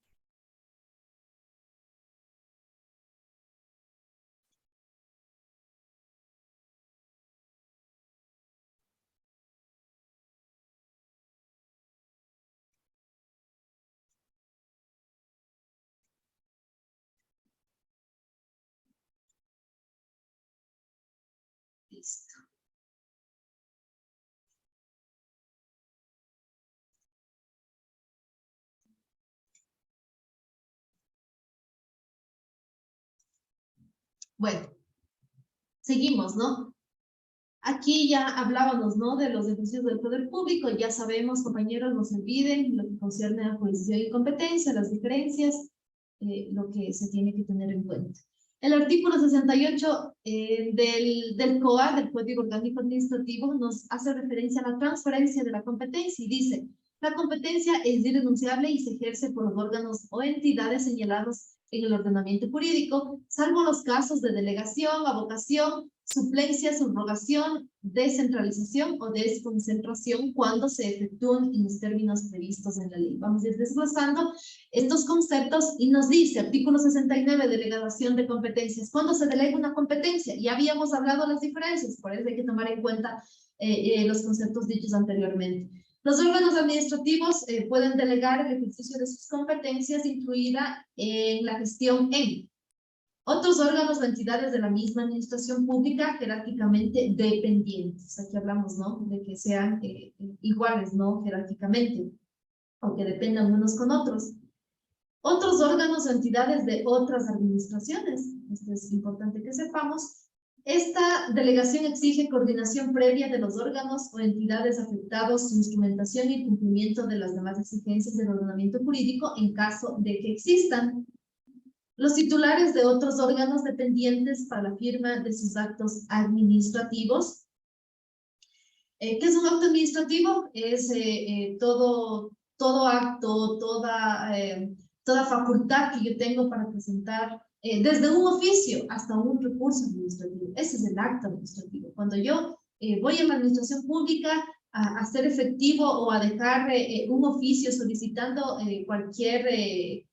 Listo. Bueno, seguimos, ¿no? Aquí ya hablábamos, ¿no? De los ejercicios del poder público. Ya sabemos, compañeros, no se olviden lo que concierne a jurisdicción y competencia, las diferencias, lo que se tiene que tener en cuenta. El artículo 68 del COA, del Código Orgánico Administrativo, nos hace referencia a la transferencia de la competencia y dice: la competencia es irrenunciable y se ejerce por los órganos o entidades señalados en el ordenamiento jurídico, salvo los casos de delegación, avocación, suplencia, subrogación, descentralización o desconcentración cuando se efectúan en los términos previstos en la ley. Vamos a ir desglosando estos conceptos y nos dice, artículo 69, delegación de competencias. ¿Cuándo se delega una competencia? Ya habíamos hablado de las diferencias, por eso hay que tomar en cuenta los conceptos dichos anteriormente. Los órganos administrativos pueden delegar el ejercicio de sus competencias, incluida en la gestión en otros órganos o entidades de la misma administración pública jerárquicamente dependientes. Aquí hablamos, ¿no? De que sean iguales, ¿no? Jerárquicamente, o que dependan unos con otros. Otros órganos o entidades de otras administraciones. Esto es importante que sepamos. Esta delegación exige coordinación previa de los órganos o entidades afectados, su instrumentación y cumplimiento de las demás exigencias del ordenamiento jurídico en caso de que existan. Los titulares de otros órganos dependientes para la firma de sus actos administrativos. ¿Qué es un acto administrativo? Es todo acto, toda facultad que yo tengo para presentar, desde un oficio hasta un recurso administrativo. Ese es el acto administrativo. Cuando yo voy a la administración pública a hacer efectivo o a dejar un oficio solicitando cualquier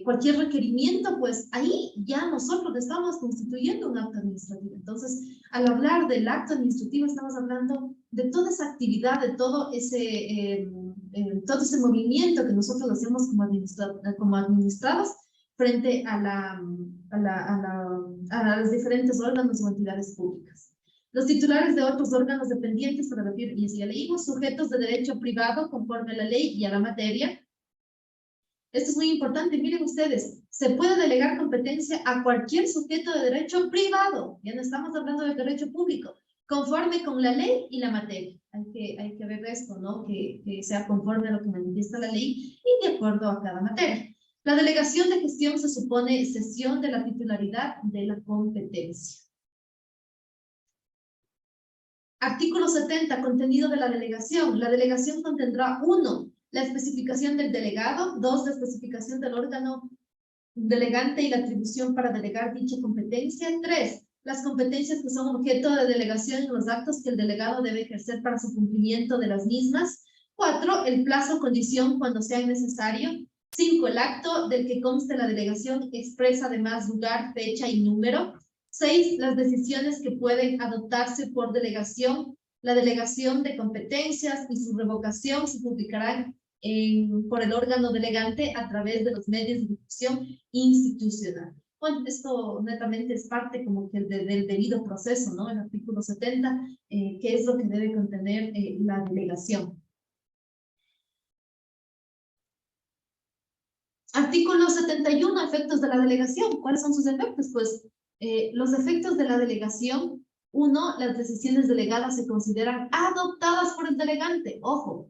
cualquier requerimiento, pues ahí ya nosotros estamos constituyendo un acto administrativo. Entonces, al hablar del acto administrativo, estamos hablando de toda esa actividad, de todo ese movimiento que nosotros hacemos como administrados frente a los diferentes órganos o entidades públicas. Los titulares de otros órganos dependientes, para referir, y ya leímos, sujetos de derecho privado conforme a la ley y a la materia. Esto es muy importante, miren ustedes, se puede delegar competencia a cualquier sujeto de derecho privado, ya no estamos hablando del derecho público, conforme con la ley y la materia. Hay que ver esto, ¿no? Que sea conforme a lo que manifiesta la ley y de acuerdo a cada materia. La delegación de gestión se supone cesión de la titularidad de la competencia. Artículo 70, contenido de la delegación. La delegación contendrá 1. La especificación del delegado, 2. La especificación del órgano delegante y la atribución para delegar dicha competencia, 3. Las competencias que son objeto de delegación y los actos que el delegado debe ejercer para su cumplimiento de las mismas, 4. El plazo o condición cuando sea necesario, 5. El acto del que conste la delegación expresa además lugar, fecha y número, 6. Las decisiones que pueden adoptarse por delegación. La delegación de competencias y su revocación se publicarán por el órgano delegante a través de los medios de difusión institucional. Bueno, esto netamente es parte como que del debido proceso, ¿no? El artículo 70, que es lo que debe contener la delegación. Artículo 71, efectos de la delegación. ¿Cuáles son sus efectos? Pues los efectos de la delegación, 1, las decisiones delegadas se consideran adoptadas por el delegante. Ojo,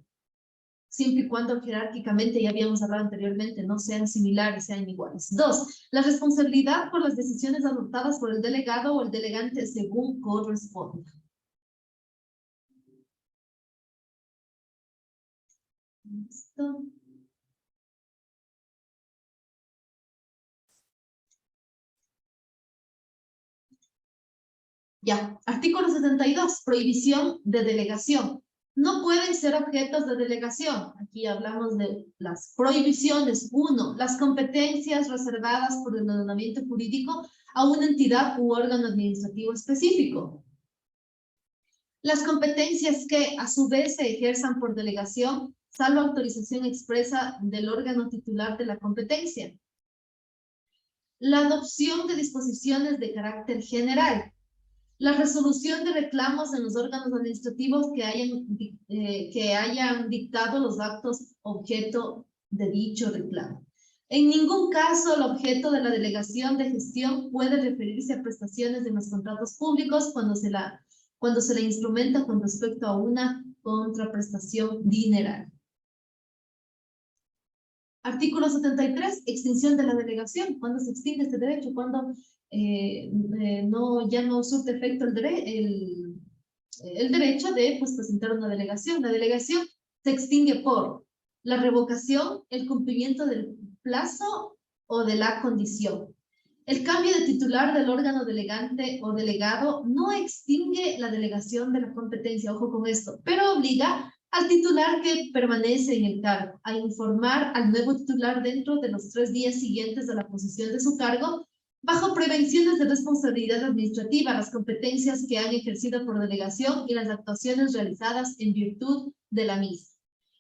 siempre y cuando jerárquicamente, ya habíamos hablado anteriormente, no sean similares, sean iguales. 2, la responsabilidad por las decisiones adoptadas por el delegado o el delegante según corresponda. Listo. Ya, artículo 72, prohibición de delegación. No pueden ser objetos de delegación. Aquí hablamos de las prohibiciones. 1, las competencias reservadas por el ordenamiento jurídico a una entidad u órgano administrativo específico. Las competencias que a su vez se ejerzan por delegación, salvo autorización expresa del órgano titular de la competencia. La adopción de disposiciones de carácter general. La resolución de reclamos en los órganos administrativos que hayan dictado los actos objeto de dicho reclamo. En ningún caso el objeto de la delegación de gestión puede referirse a prestaciones de los contratos públicos cuando se la instrumenta con respecto a una contraprestación dineraria. Artículo 73, extinción de la delegación. ¿Cuándo se extingue este derecho? ¿Cuándo ya no surte efecto el derecho de presentar una delegación? La delegación se extingue por la revocación, el cumplimiento del plazo o de la condición. El cambio de titular del órgano delegante o delegado no extingue la delegación de la competencia, ojo con esto, pero obliga al titular que permanece en el cargo a informar al nuevo titular dentro de los 3 días siguientes de la posesión de su cargo, bajo prevenciones de responsabilidad administrativa, las competencias que han ejercido por delegación y las actuaciones realizadas en virtud de la misma.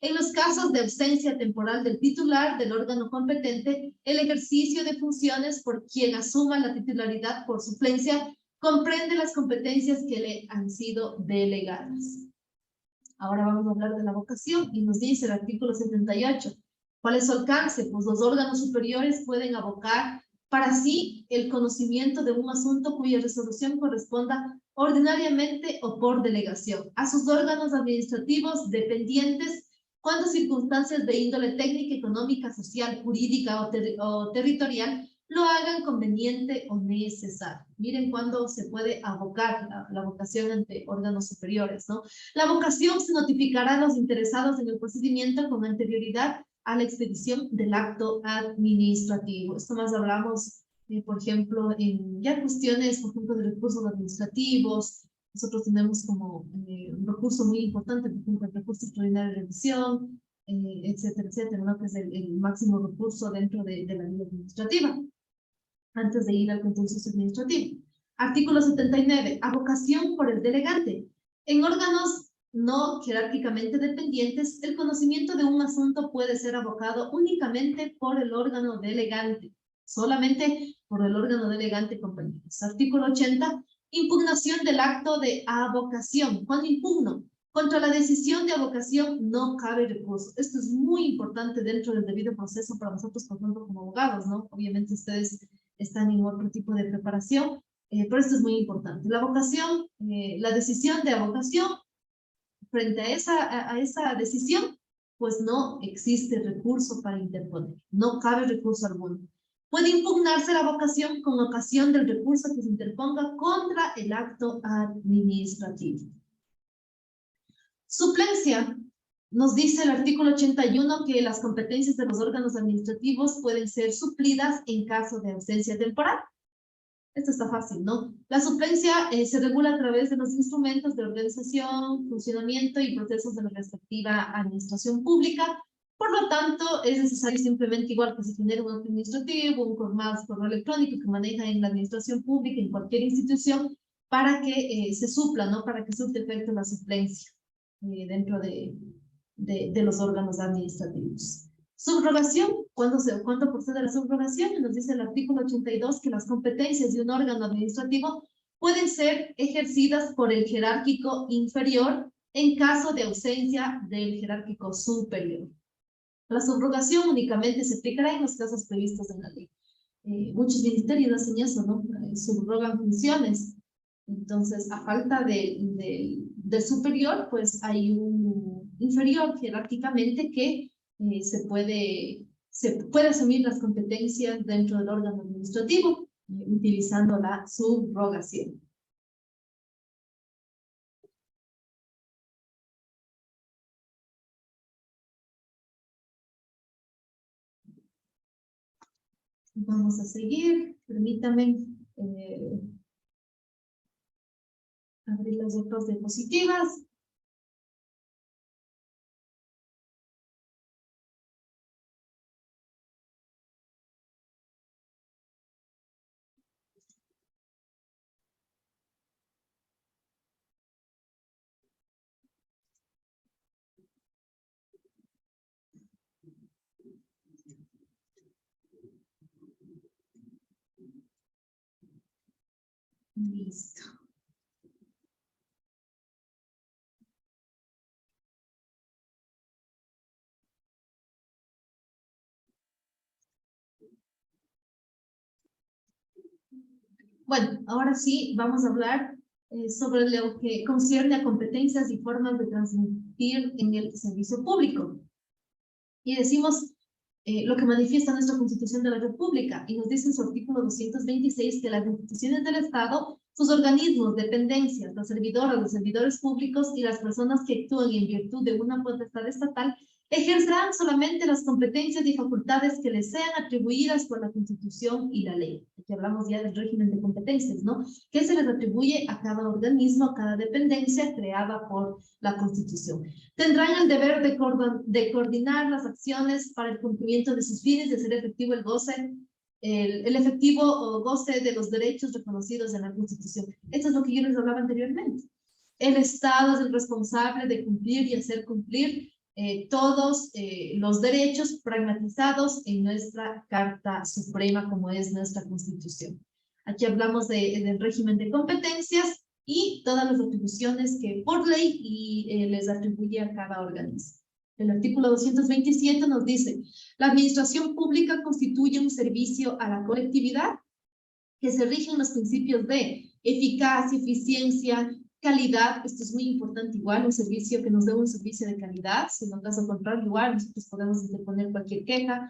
En los casos de ausencia temporal del titular del órgano competente, el ejercicio de funciones por quien asuma la titularidad por suplencia comprende las competencias que le han sido delegadas. Ahora vamos a hablar de la vocación y nos dice el artículo 78. ¿Cuál es su alcance? Pues los órganos superiores pueden avocar para sí el conocimiento de un asunto cuya resolución corresponda ordinariamente o por delegación a sus órganos administrativos dependientes cuando circunstancias de índole técnica, económica, social, jurídica o territorial lo hagan conveniente o necesario. Miren cuándo se puede avocar la vocación ante órganos superiores, ¿no? La vocación se notificará a los interesados en el procedimiento con anterioridad a la expedición del acto administrativo. Esto más hablamos, por ejemplo, en ya cuestiones, por ejemplo, de recursos administrativos. Nosotros tenemos como un recurso muy importante, por ejemplo, el recurso extraordinario de revisión, etcétera, etcétera, ¿no? Que es el máximo recurso dentro de la vía administrativa, antes de ir al contencioso administrativo. Artículo 79, avocación por el delegante. En órganos no jerárquicamente dependientes, el conocimiento de un asunto puede ser avocado únicamente por el órgano delegante, solamente por el órgano delegante, compañeros. Artículo 80, impugnación del acto de avocación. Cuando impugno contra la decisión de avocación no cabe recurso. Esto es muy importante dentro del debido proceso para nosotros, por ejemplo, como abogados, ¿no? Obviamente ustedes están en otro tipo de preparación, pero esto es muy importante. La avocación, la decisión de avocación, frente a esa decisión, pues no existe recurso para interponer, no cabe recurso alguno. Puede impugnarse la avocación con ocasión del recurso que se interponga contra el acto administrativo. Suplencia. Nos dice el artículo 81 que las competencias de los órganos administrativos pueden ser suplidas en caso de ausencia temporal. Esto está fácil, ¿no? La suplencia se regula a través de los instrumentos de organización, funcionamiento y procesos de la respectiva administración pública. Por lo tanto, es necesario simplemente, igual que se genere un acto administrativo, un correo electrónico que maneja en la administración pública, en cualquier institución, para que se supla, ¿no? Para que surte efecto la suplencia dentro de los órganos administrativos. Subrogación. ¿Cuándo procede la subrogación? Nos dice el artículo 82 que las competencias de un órgano administrativo pueden ser ejercidas por el jerárquico inferior en caso de ausencia del jerárquico superior. La subrogación únicamente se aplicará en los casos previstos en la ley. Muchos ministerios hacen eso, ¿no? Subrogan funciones. Entonces, a falta del superior, pues hay un inferior jerárquicamente que se puede asumir las competencias dentro del órgano administrativo utilizando la subrogación. Vamos a seguir. Permítame abrir las otras diapositivas. Listo. Bueno, ahora sí vamos a hablar sobre lo que concierne a competencias y formas de transmitir en el servicio público. Y decimos lo que manifiesta nuestra Constitución de la República, y nos dice en su artículo 226 que las instituciones del Estado, sus organismos, dependencias, las servidoras, los servidores públicos y las personas que actúan en virtud de una potestad estatal ejercerán solamente las competencias y facultades que les sean atribuidas por la Constitución y la ley. Aquí hablamos ya del régimen de competencias, ¿no? Que se les atribuye a cada organismo, a cada dependencia creada por la Constitución. Tendrán el deber de coordinar las acciones para el cumplimiento de sus fines, de hacer efectivo el efectivo goce de los derechos reconocidos en la Constitución. Esto es lo que yo les hablaba anteriormente. El Estado es el responsable de cumplir y hacer cumplir todos los derechos pragmatizados en nuestra Carta Suprema, como es nuestra Constitución. Aquí hablamos del régimen de competencias y todas las atribuciones que por ley les atribuye a cada organismo. El artículo 227 nos dice, la administración pública constituye un servicio a la colectividad que se rige en los principios de eficacia, eficiencia, calidad. Esto es muy importante igual, un servicio que nos dé un servicio de calidad. Si en caso contrario, igual nosotros podemos interponer cualquier queja,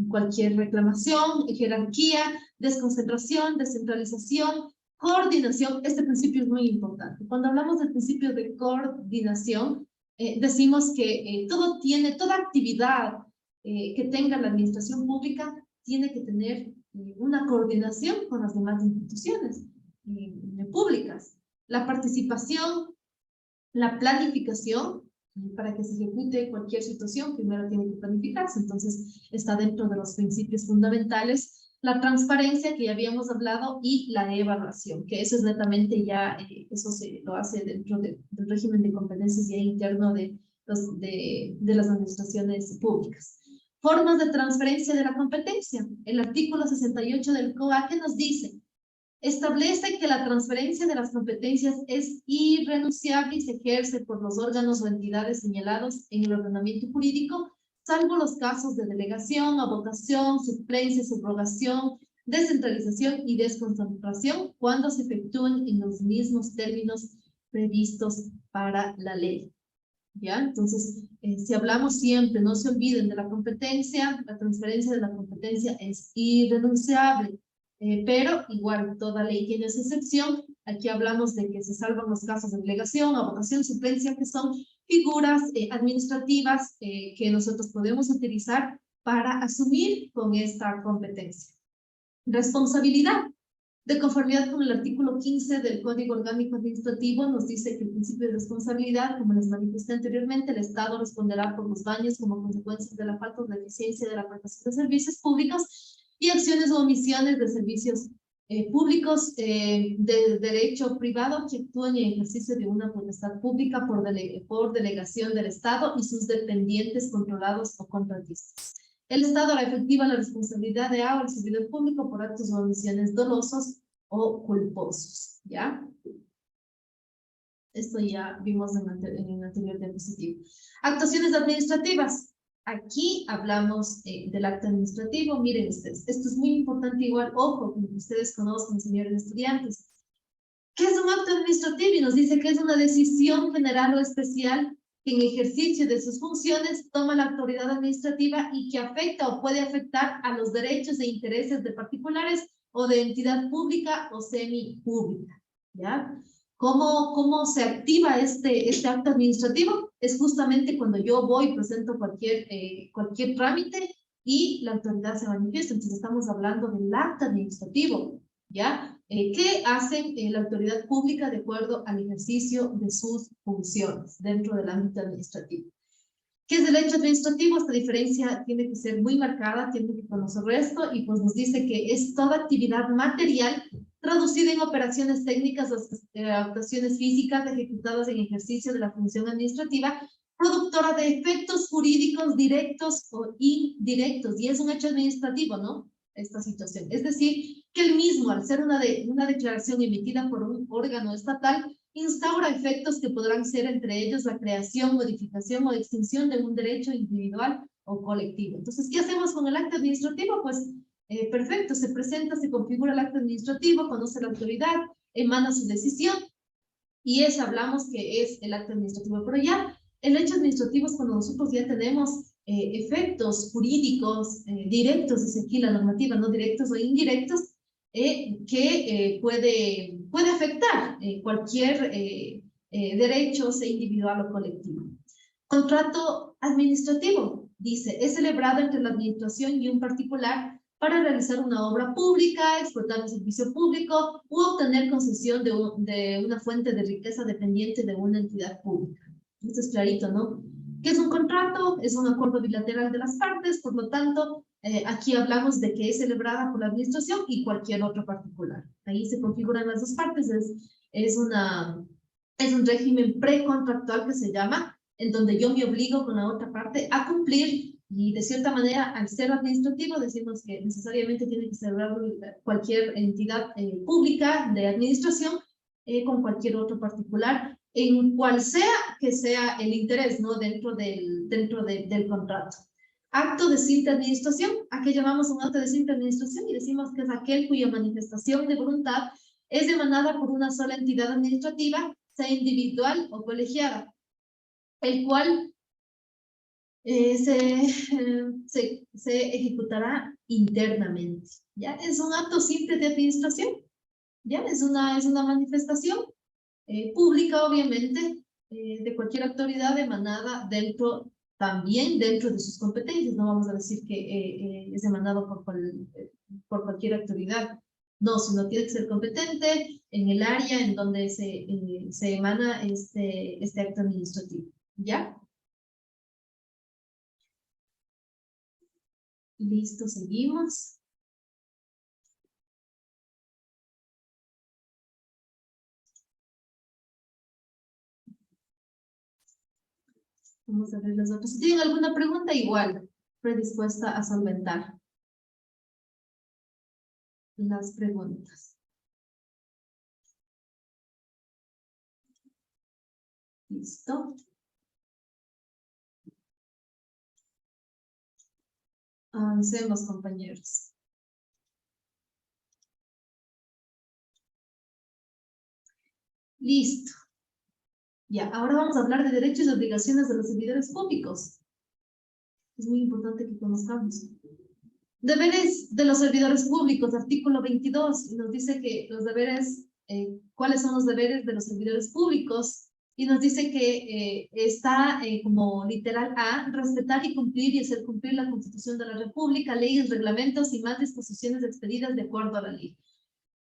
cualquier reclamación, jerarquía, desconcentración, descentralización, coordinación. Este principio es muy importante. Cuando hablamos del principio de coordinación, decimos que toda actividad que tenga la administración pública tiene que tener una coordinación con las demás instituciones públicas. La participación, la planificación, para que se ejecute cualquier situación, primero tiene que planificarse. Entonces, está dentro de los principios fundamentales la transparencia, que ya habíamos hablado, y la evaluación, que eso es netamente ya, eso se lo hace dentro del régimen de competencias ya interno de las administraciones públicas. Formas de transferencia de la competencia. El artículo 68 del COACE nos dice: establece que la transferencia de las competencias es irrenunciable y se ejerce por los órganos o entidades señalados en el ordenamiento jurídico, salvo los casos de delegación, avocación, suplencia, subrogación, descentralización y desconcentración, cuando se efectúen en los mismos términos previstos para la ley. ¿Ya? Entonces, si hablamos siempre, no se olviden de la competencia, la transferencia de la competencia es irrenunciable, pero igual toda ley tiene su excepción. Aquí hablamos de que se salvan los casos de delegación, avocación, suplencia, que son figuras administrativas que nosotros podemos utilizar para asumir con esta competencia. Responsabilidad. De conformidad con el artículo 15 del Código Orgánico Administrativo, nos dice que el principio de responsabilidad, como les manifesté anteriormente, el Estado responderá por los daños como consecuencia de la falta o deficiencia de la prestación de servicios públicos y acciones o omisiones de servicios públicos de derecho privado que actúen en ejercicio de una potestad pública por delegación del Estado y sus dependientes controlados o contratistas. El Estado hará efectiva la responsabilidad de el servidor público por actos o omisiones dolosos o culposos, ¿ya? Esto ya vimos en un anterior diapositivo. Actuaciones administrativas. Aquí hablamos del acto administrativo. Miren ustedes, esto es muy importante igual, ojo, como que ustedes conozcan, señores estudiantes. ¿Qué es un acto administrativo? Y nos dice que es una decisión general o especial que en ejercicio de sus funciones toma la autoridad administrativa y que afecta o puede afectar a los derechos e intereses de particulares o de entidad pública o semipública, ¿ya? ¿Cómo se activa este acto administrativo? Es justamente cuando yo voy y presento cualquier trámite y la autoridad se manifiesta. Entonces estamos hablando del acto administrativo, ¿ya? ¿Qué hacen la autoridad pública de acuerdo al ejercicio de sus funciones dentro del ámbito administrativo? ¿Qué es el hecho administrativo? Esta diferencia tiene que ser muy marcada, tiene que conocer esto, y pues nos dice que es toda actividad material traducida en operaciones técnicas o actuaciones físicas ejecutadas en ejercicio de la función administrativa, productora de efectos jurídicos directos o indirectos, y es un hecho administrativo, ¿no? Esta situación. Es decir, que el mismo, al ser una declaración emitida por un órgano estatal, instaura efectos que podrán ser entre ellos la creación, modificación o extinción de un derecho individual o colectivo. Entonces, ¿qué hacemos con el acto administrativo? Pues, perfecto, se presenta, se configura el acto administrativo, conoce la autoridad, emana su decisión, y hablamos que es el acto administrativo. Pero ya, el hecho administrativo es cuando nosotros ya tenemos efectos jurídicos directos, dice aquí la normativa, no directos o indirectos, que puede afectar cualquier derecho, sea individual o colectivo. Contrato administrativo, dice, es celebrado entre la administración y un particular para realizar una obra pública, explotar un servicio público u obtener concesión de una fuente de riqueza dependiente de una entidad pública. Esto es clarito, ¿no? ¿Qué es un contrato? Es un acuerdo bilateral de las partes, por lo tanto, aquí hablamos de que es celebrada por la administración y cualquier otro particular. Ahí se configuran las dos partes, es un régimen precontractual que se llama, en donde yo me obligo con la otra parte a cumplir, y de cierta manera, al ser administrativo, decimos que necesariamente tiene que celebrar cualquier entidad pública de administración con cualquier otro particular, en cual sea que sea el interés, ¿no? Dentro del contrato. Acto de simple administración, ¿a qué llamamos un acto de simple administración? Y decimos que es aquel cuya manifestación de voluntad es emanada por una sola entidad administrativa, sea individual o colegiada, el cual se ejecutará internamente. ¿Ya? Es un acto simple de administración, ¿ya? Es una manifestación pública, obviamente, de cualquier autoridad emanada también dentro de sus competencias. No vamos a decir que es emanado por cualquier autoridad. No, sino tiene que ser competente en el área en donde se emana este acto administrativo, ¿ya? Listo, seguimos. Vamos a ver los otros. Si tienen alguna pregunta, igual, predispuesta a solventar las preguntas. Listo. Avancemos, compañeros. Listo. Ya, ahora vamos a hablar de derechos y obligaciones de los servidores públicos. Es muy importante que conozcamos. Deberes de los servidores públicos, artículo 22, nos dice que los deberes, cuáles son los deberes de los servidores públicos, y nos dice que está como literal A, respetar y cumplir y hacer cumplir la Constitución de la República, leyes, reglamentos y más disposiciones expedidas de acuerdo a la ley.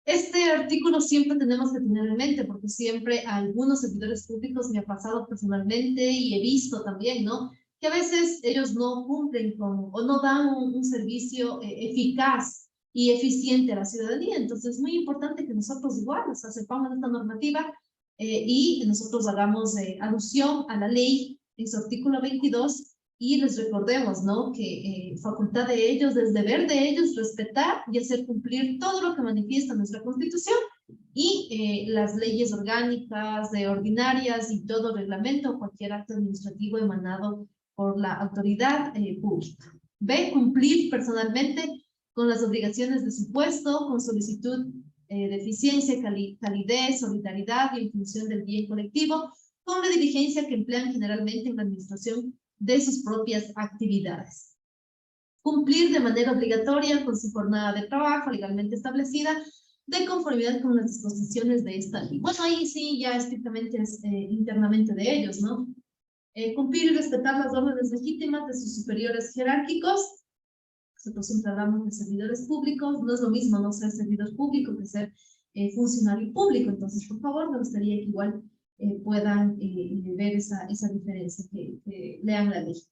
Este artículo siempre tenemos que tener en mente, porque siempre a algunos servidores públicos me ha pasado personalmente y he visto también, ¿no? Que a veces ellos no cumplen con, o no dan un servicio eficaz y eficiente a la ciudadanía. Entonces es muy importante que nosotros igual, o sea, sepamos esta normativa y nosotros hagamos alusión a la ley en su artículo 22 y les recordemos, ¿no? Que facultad de ellos, es deber de ellos respetar y hacer cumplir todo lo que manifiesta nuestra Constitución y las leyes orgánicas, ordinarias y todo reglamento o cualquier acto administrativo emanado por la autoridad pública. B, cumplir personalmente con las obligaciones de su puesto, con solicitud de eficiencia, calidez, solidaridad y en función del bien colectivo, con la diligencia que emplean generalmente en la administración de sus propias actividades. Cumplir de manera obligatoria con su jornada de trabajo legalmente establecida, de conformidad con las disposiciones de esta ley. Bueno, ahí sí ya estrictamente es internamente de ellos, ¿no? Cumplir y respetar las órdenes legítimas de sus superiores jerárquicos. Nosotros siempre hablamos de servidores públicos, no es lo mismo no ser servidor público que ser funcionario público, entonces por favor me gustaría que igual puedan ver esa diferencia, que lean la ley.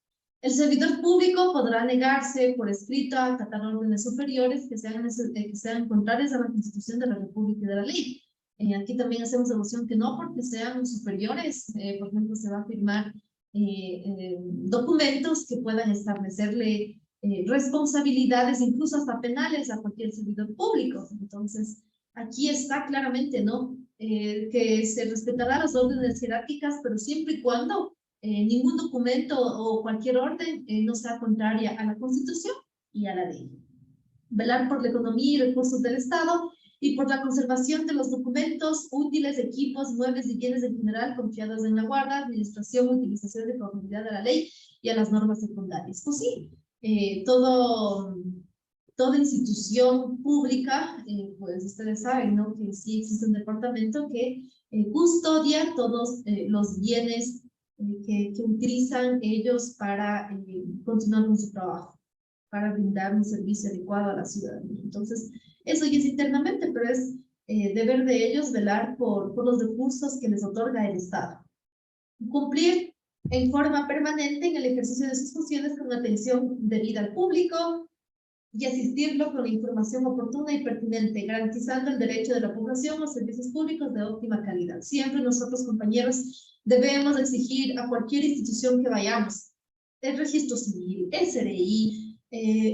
El servidor público podrá negarse por escrito a acatar órdenes superiores que sean contrarias a la Constitución de la República y de la ley. Aquí también hacemos alusión que no porque sean superiores, por ejemplo, se va a firmar documentos que puedan establecerle responsabilidades, incluso hasta penales, a cualquier servidor público. Entonces, aquí está claramente, ¿no? Que se respetará las órdenes jerárquicas, pero siempre y cuando ningún documento o cualquier orden no sea contraria a la Constitución y a la ley. Velar por la economía y recursos del Estado y por la conservación de los documentos, útiles, equipos, muebles y bienes en general confiados en la guarda, administración, utilización de conformidad a la ley y a las normas secundarias. Pues sí, toda institución pública, pues ustedes saben, ¿no? Que sí existe un departamento que custodia todos los bienes que utilizan ellos para continuar con su trabajo, para brindar un servicio adecuado a la ciudadanía. Entonces, eso ya es internamente, pero es deber de ellos velar por los recursos que les otorga el Estado. Cumplir en forma permanente en el ejercicio de sus funciones con atención debida al público y asistirlo con la información oportuna y pertinente, garantizando el derecho de la población a los servicios públicos de óptima calidad. Siempre nosotros, compañeros, debemos exigir a cualquier institución que vayamos, el registro civil, el CRI,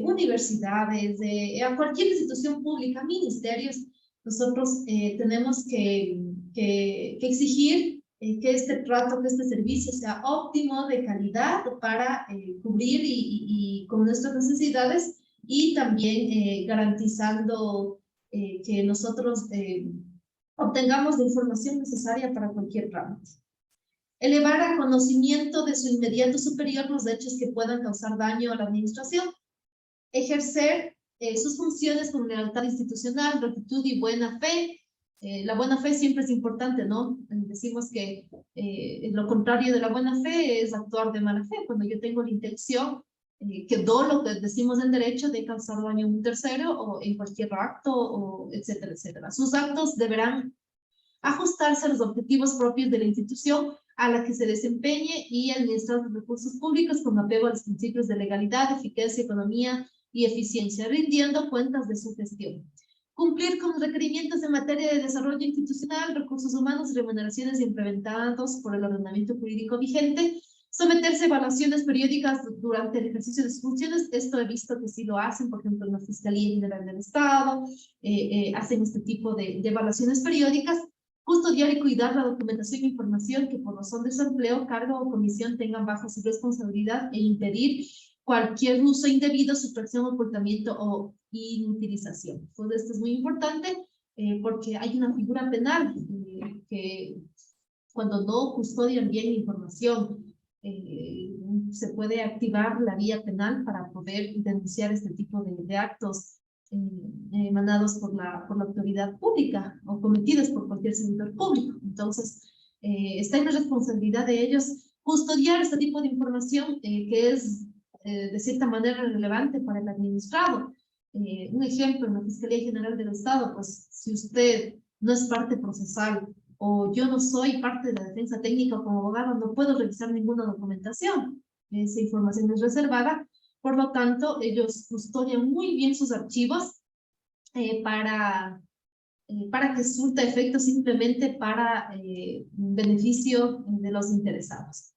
universidades, a cualquier institución pública, ministerios, nosotros tenemos que exigir que este trato, que este servicio sea óptimo, de calidad, para cubrir y con nuestras necesidades, y también garantizando que nosotros obtengamos la información necesaria para cualquier trámite. Elevar a conocimiento de su inmediato superior los hechos que puedan causar daño a la administración. Ejercer sus funciones con lealtad institucional, rectitud y buena fe. La buena fe siempre es importante, ¿no? Decimos que lo contrario de la buena fe es actuar de mala fe. Cuando yo tengo la intención que dolo, que decimos en derecho, de causar daño a un tercero o en cualquier acto, o etcétera, etcétera. Sus actos deberán ajustarse a los objetivos propios de la institución a la que se desempeñe y administrar los recursos públicos con apego a los principios de legalidad, eficacia, economía, y eficiencia, rindiendo cuentas de su gestión. Cumplir con los requerimientos en materia de desarrollo institucional, recursos humanos y remuneraciones implementados por el ordenamiento jurídico vigente. Someterse a evaluaciones periódicas durante el ejercicio de sus funciones. Esto he visto que sí lo hacen, por ejemplo, en la Fiscalía General del Estado, hacen este tipo de evaluaciones periódicas. Custodiar y cuidar la documentación e información que por razón de su empleo, cargo o comisión tengan bajo su responsabilidad e impedir cualquier uso indebido, sustracción, ocultamiento o inutilización. Pues esto es muy importante porque hay una figura penal que cuando no custodian bien información, se puede activar la vía penal para poder denunciar este tipo de actos emanados por la autoridad pública o cometidos por cualquier servidor público. Entonces, está en la responsabilidad de ellos custodiar este tipo de información que es de cierta manera relevante para el administrado. Un ejemplo, en la Fiscalía General del Estado, pues si usted no es parte procesal o yo no soy parte de la defensa técnica como abogado, no puedo revisar ninguna documentación. Esa información es reservada. Por lo tanto, ellos custodian muy bien sus archivos para que surta efecto simplemente para beneficio de los interesados.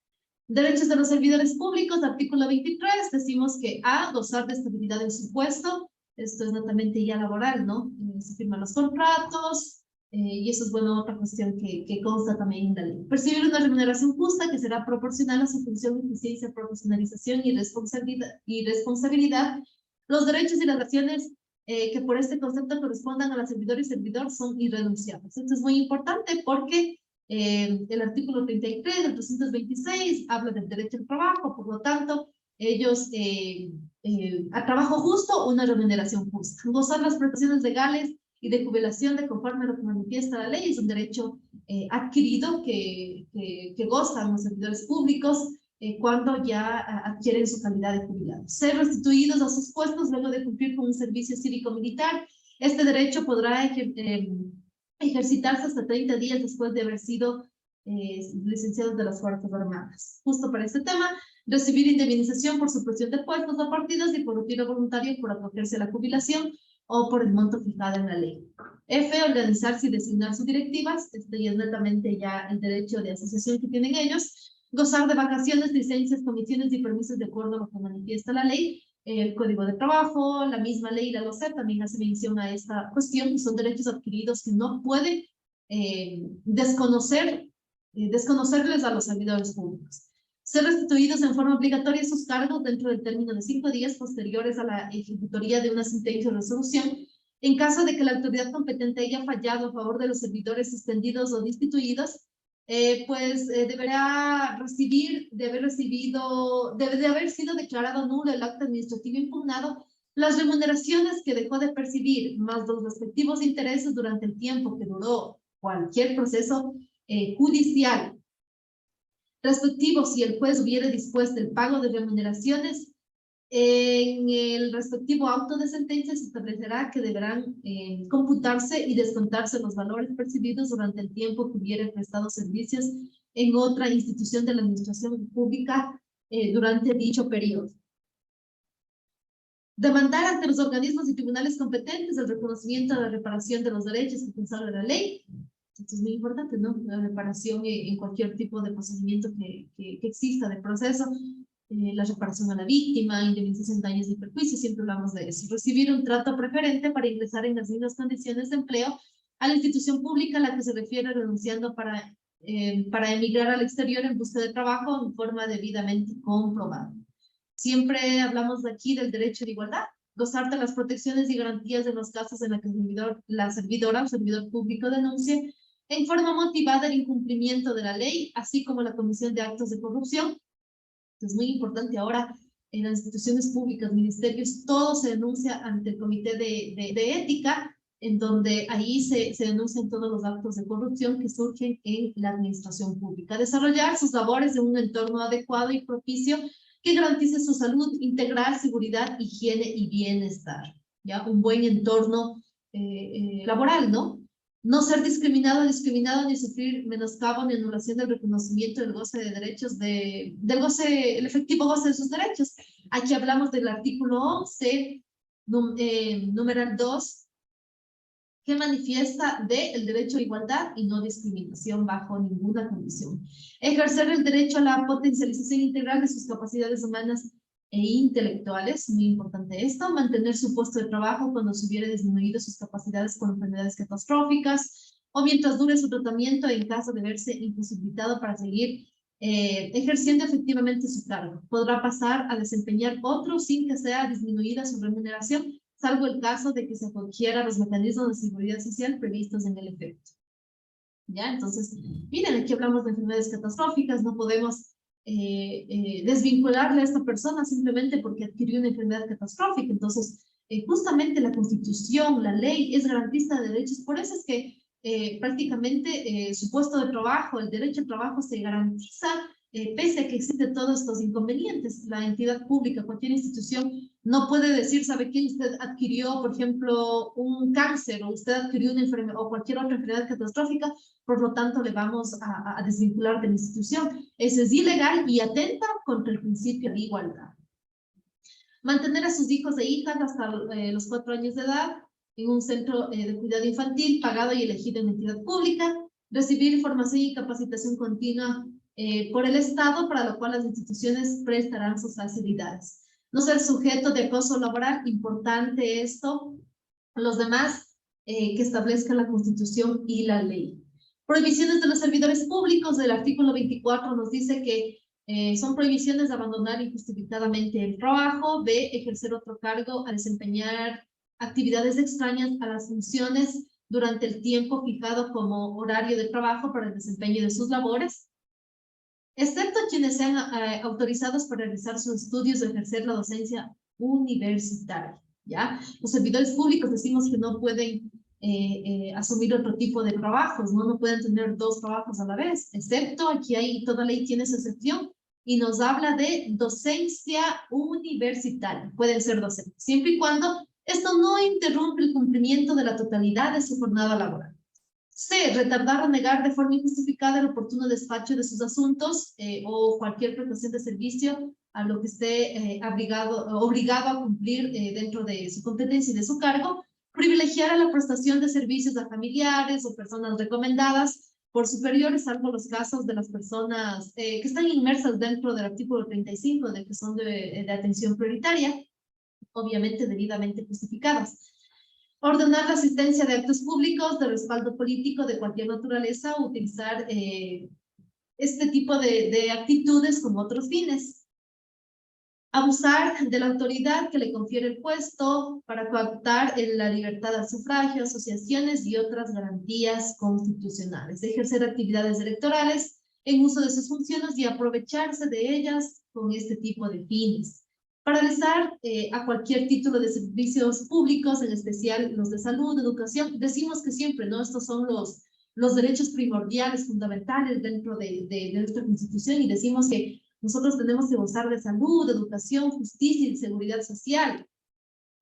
Derechos de los servidores públicos, artículo 23, decimos que A, gozar de estabilidad en su puesto. Esto es netamente ya laboral, ¿no? Se firman los contratos, y eso es, bueno, otra cuestión que consta también en la ley. Percibir una remuneración justa que será proporcional a su función, eficiencia, profesionalización y responsabilidad. Los derechos y las acciones que por este concepto correspondan a la servidora y servidor son irrenunciables. Esto es muy importante porque el artículo 33 del 326 habla del derecho al trabajo, por lo tanto, ellos a trabajo justo, una remuneración justa. Gozar las prestaciones legales y de jubilación de conforme a lo que manifiesta la ley es un derecho adquirido que gozan los servidores públicos cuando ya adquieren su calidad de jubilados. Ser restituidos a sus puestos luego de cumplir con un servicio cívico-militar. Este derecho podrá ejercitarse hasta 30 días después de haber sido licenciados de las Fuerzas Armadas. Justo para este tema, recibir indemnización por supresión de puestos o partidos y por retiro voluntario por acogerse a la jubilación o por el monto fijado en la ley. F, organizarse y designar sus directivas. Este ya es netamente ya el derecho de asociación que tienen ellos. Gozar de vacaciones, licencias, comisiones y permisos de acuerdo a lo que manifiesta la ley. El Código de Trabajo, la misma ley, la LOCEP, también hace mención a esta cuestión, y son derechos adquiridos que no puede desconocerles a los servidores públicos. Ser restituidos en forma obligatoria sus cargos dentro del término de 5 días posteriores a la ejecutoría de una sentencia o resolución, en caso de que la autoridad competente haya fallado a favor de los servidores suspendidos o destituidos, deberá debe de haber sido declarado nulo el acto administrativo impugnado, las remuneraciones que dejó de percibir, más los respectivos intereses durante el tiempo que duró cualquier proceso judicial respectivo, si el juez hubiera dispuesto el pago de remuneraciones. En el respectivo auto de sentencia se establecerá que deberán computarse y descontarse los valores percibidos durante el tiempo que hubiera prestado servicios en otra institución de la administración pública durante dicho periodo. Demandar ante los organismos y tribunales competentes el reconocimiento de la reparación de los derechos que consagra la ley. Esto es muy importante, ¿no? La reparación en cualquier tipo de procedimiento que exista, de proceso. La reparación a la víctima, indemnización de daños y perjuicios, siempre hablamos de eso. Recibir un trato preferente para ingresar en las mismas condiciones de empleo a la institución pública a la que se refiere, renunciando para emigrar al exterior en busca de trabajo en forma debidamente comprobada. Siempre hablamos de aquí del derecho de igualdad, gozar de las protecciones y garantías en los casos en los que la servidora o servidor público denuncie en forma motivada el incumplimiento de la ley, así como la comisión de actos de corrupción. Es muy importante ahora en las instituciones públicas, ministerios, todo se denuncia ante el comité de ética, en donde ahí se denuncian todos los actos de corrupción que surgen en la administración pública. Desarrollar sus labores en un entorno adecuado y propicio que garantice su salud integral, seguridad, higiene y bienestar. ¿Ya? Un buen entorno laboral, ¿no? No ser discriminado ni sufrir menoscabo ni anulación del reconocimiento del goce de derechos, el efectivo goce de sus derechos. Aquí hablamos del artículo 11, numeral 2, que manifiesta el derecho a igualdad y no discriminación bajo ninguna condición. Ejercer el derecho a la potencialización integral de sus capacidades humanas e intelectuales, muy importante esto, mantener su puesto de trabajo cuando se hubiera disminuido sus capacidades con enfermedades catastróficas, o mientras dure su tratamiento en caso de verse imposibilitado para seguir ejerciendo efectivamente su cargo. Podrá pasar a desempeñar otro sin que sea disminuida su remuneración, salvo el caso de que se acogiera a los mecanismos de seguridad social previstos en el efecto. ¿Ya? Entonces, miren, aquí hablamos de enfermedades catastróficas, no podemos desvincularle a esta persona simplemente porque adquirió una enfermedad catastrófica. Entonces, justamente la Constitución, la ley, es garantista de derechos. Por eso es que prácticamente su puesto de trabajo, el derecho al trabajo se garantiza pese a que existen todos estos inconvenientes. La entidad pública, cualquier institución, no puede decir, ¿sabe qué? Usted adquirió, por ejemplo, un cáncer, o usted adquirió una enfermedad, o cualquier otra enfermedad catastrófica, por lo tanto le vamos a desvincular de la institución. Eso es ilegal y atenta contra el principio de igualdad. Mantener a sus hijos e hijas hasta los 4 años de edad en un centro de cuidado infantil pagado y elegido en entidad pública, recibir formación y capacitación continua por el Estado, para lo cual las instituciones prestarán sus facilidades. No ser sujeto de acoso laboral, importante esto. Los demás que establezca la Constitución y la ley. Prohibiciones de los servidores públicos, del artículo 24 nos dice que son prohibiciones de abandonar injustificadamente el trabajo, b, ejercer otro cargo, a desempeñar actividades extrañas a las funciones durante el tiempo fijado como horario de trabajo para el desempeño de sus labores, excepto quienes sean autorizados para realizar sus estudios o ejercer la docencia universitaria, ¿ya? Los servidores públicos decimos que no pueden asumir otro tipo de trabajos, ¿no? No pueden tener 2 trabajos a la vez, excepto aquí toda ley tiene esa excepción y nos habla de docencia universitaria. Pueden ser docentes, siempre y cuando esto no interrumpe el cumplimiento de la totalidad de su jornada laboral. C, retardar o negar de forma injustificada el oportuno despacho de sus asuntos o cualquier prestación de servicio a lo que esté obligado a cumplir dentro de su competencia y de su cargo. Privilegiar a la prestación de servicios a familiares o personas recomendadas por superiores, salvo los casos de las personas que están inmersas dentro del artículo 35, de que son de atención prioritaria, obviamente debidamente justificadas. Ordenar la asistencia de actos públicos de respaldo político de cualquier naturaleza o utilizar este tipo de actitudes con otros fines. Abusar de la autoridad que le confiere el puesto para coartar la libertad al sufragio, asociaciones y otras garantías constitucionales. Ejercer actividades electorales en uso de sus funciones y aprovecharse de ellas con este tipo de fines. Paralizar a cualquier título de servicios públicos, en especial los de salud, educación. Decimos que siempre, ¿no? Estos son los derechos primordiales, fundamentales dentro de nuestra Constitución, y decimos que nosotros tenemos que gozar de salud, educación, justicia y seguridad social.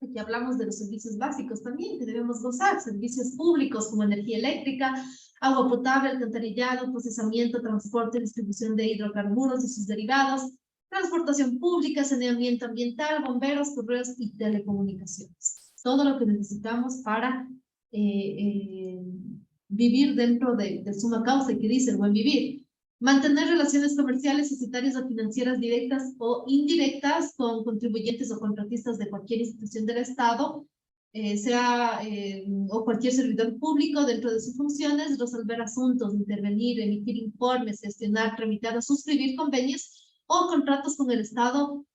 Aquí hablamos de los servicios básicos también, que debemos gozar, servicios públicos como energía eléctrica, agua potable, alcantarillado, procesamiento, transporte, distribución de hidrocarburos y sus derivados, transportación pública, saneamiento ambiental, bomberos, correos y telecomunicaciones. Todo lo que necesitamos para vivir dentro de suma causa, que dice el buen vivir. Mantener relaciones comerciales, societarias o financieras directas o indirectas con contribuyentes o contratistas de cualquier institución del Estado, o cualquier servidor público dentro de sus funciones, resolver asuntos, intervenir, emitir informes, gestionar, tramitar o suscribir convenios o contratos con el Estado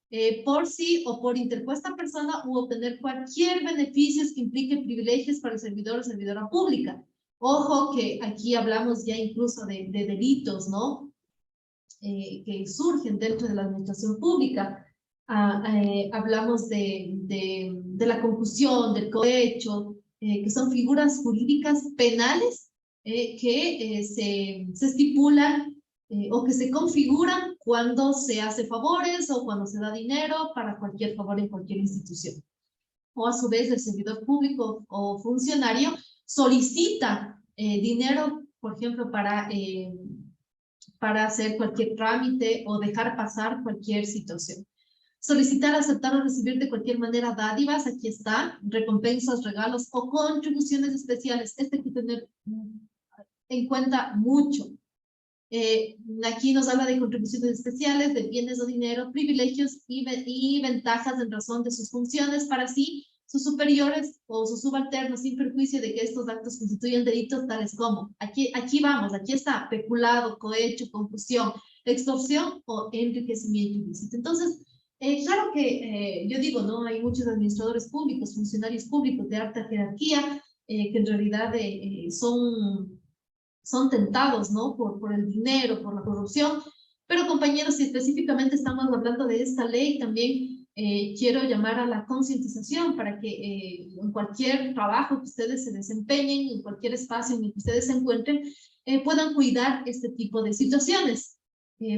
por sí o por interpuesta persona, u obtener cualquier beneficio que implique privilegios para el servidor o servidora pública. Ojo que aquí hablamos ya incluso de delitos, ¿no? Que surgen dentro de la administración pública. Hablamos de la concusión, del cohecho, que son figuras jurídicas penales que se estipulan o que se configuran cuando se hace favores o cuando se da dinero para cualquier favor en cualquier institución. O a su vez el servidor público o funcionario solicita dinero, por ejemplo, para hacer cualquier trámite o dejar pasar cualquier situación. Solicitar, aceptar o recibir de cualquier manera dádivas, aquí está, recompensas, regalos o contribuciones especiales. Este hay que tener en cuenta mucho. Aquí nos habla de contribuciones especiales, de bienes o dinero, privilegios y ventajas en razón de sus funciones para sí, sus superiores o sus subalternos, sin perjuicio de que estos actos constituyen delitos tales como, aquí vamos, aquí está, peculado, cohecho, confusión, extorsión o enriquecimiento ilícito. Entonces, claro que yo digo, ¿no? Hay muchos administradores públicos, funcionarios públicos de alta jerarquía que en realidad son tentados, ¿no? Por el dinero, por la corrupción. Pero compañeros, si específicamente estamos hablando de esta ley, también quiero llamar a la concientización para que en cualquier trabajo que ustedes se desempeñen, en cualquier espacio en el que ustedes se encuentren, puedan cuidar este tipo de situaciones.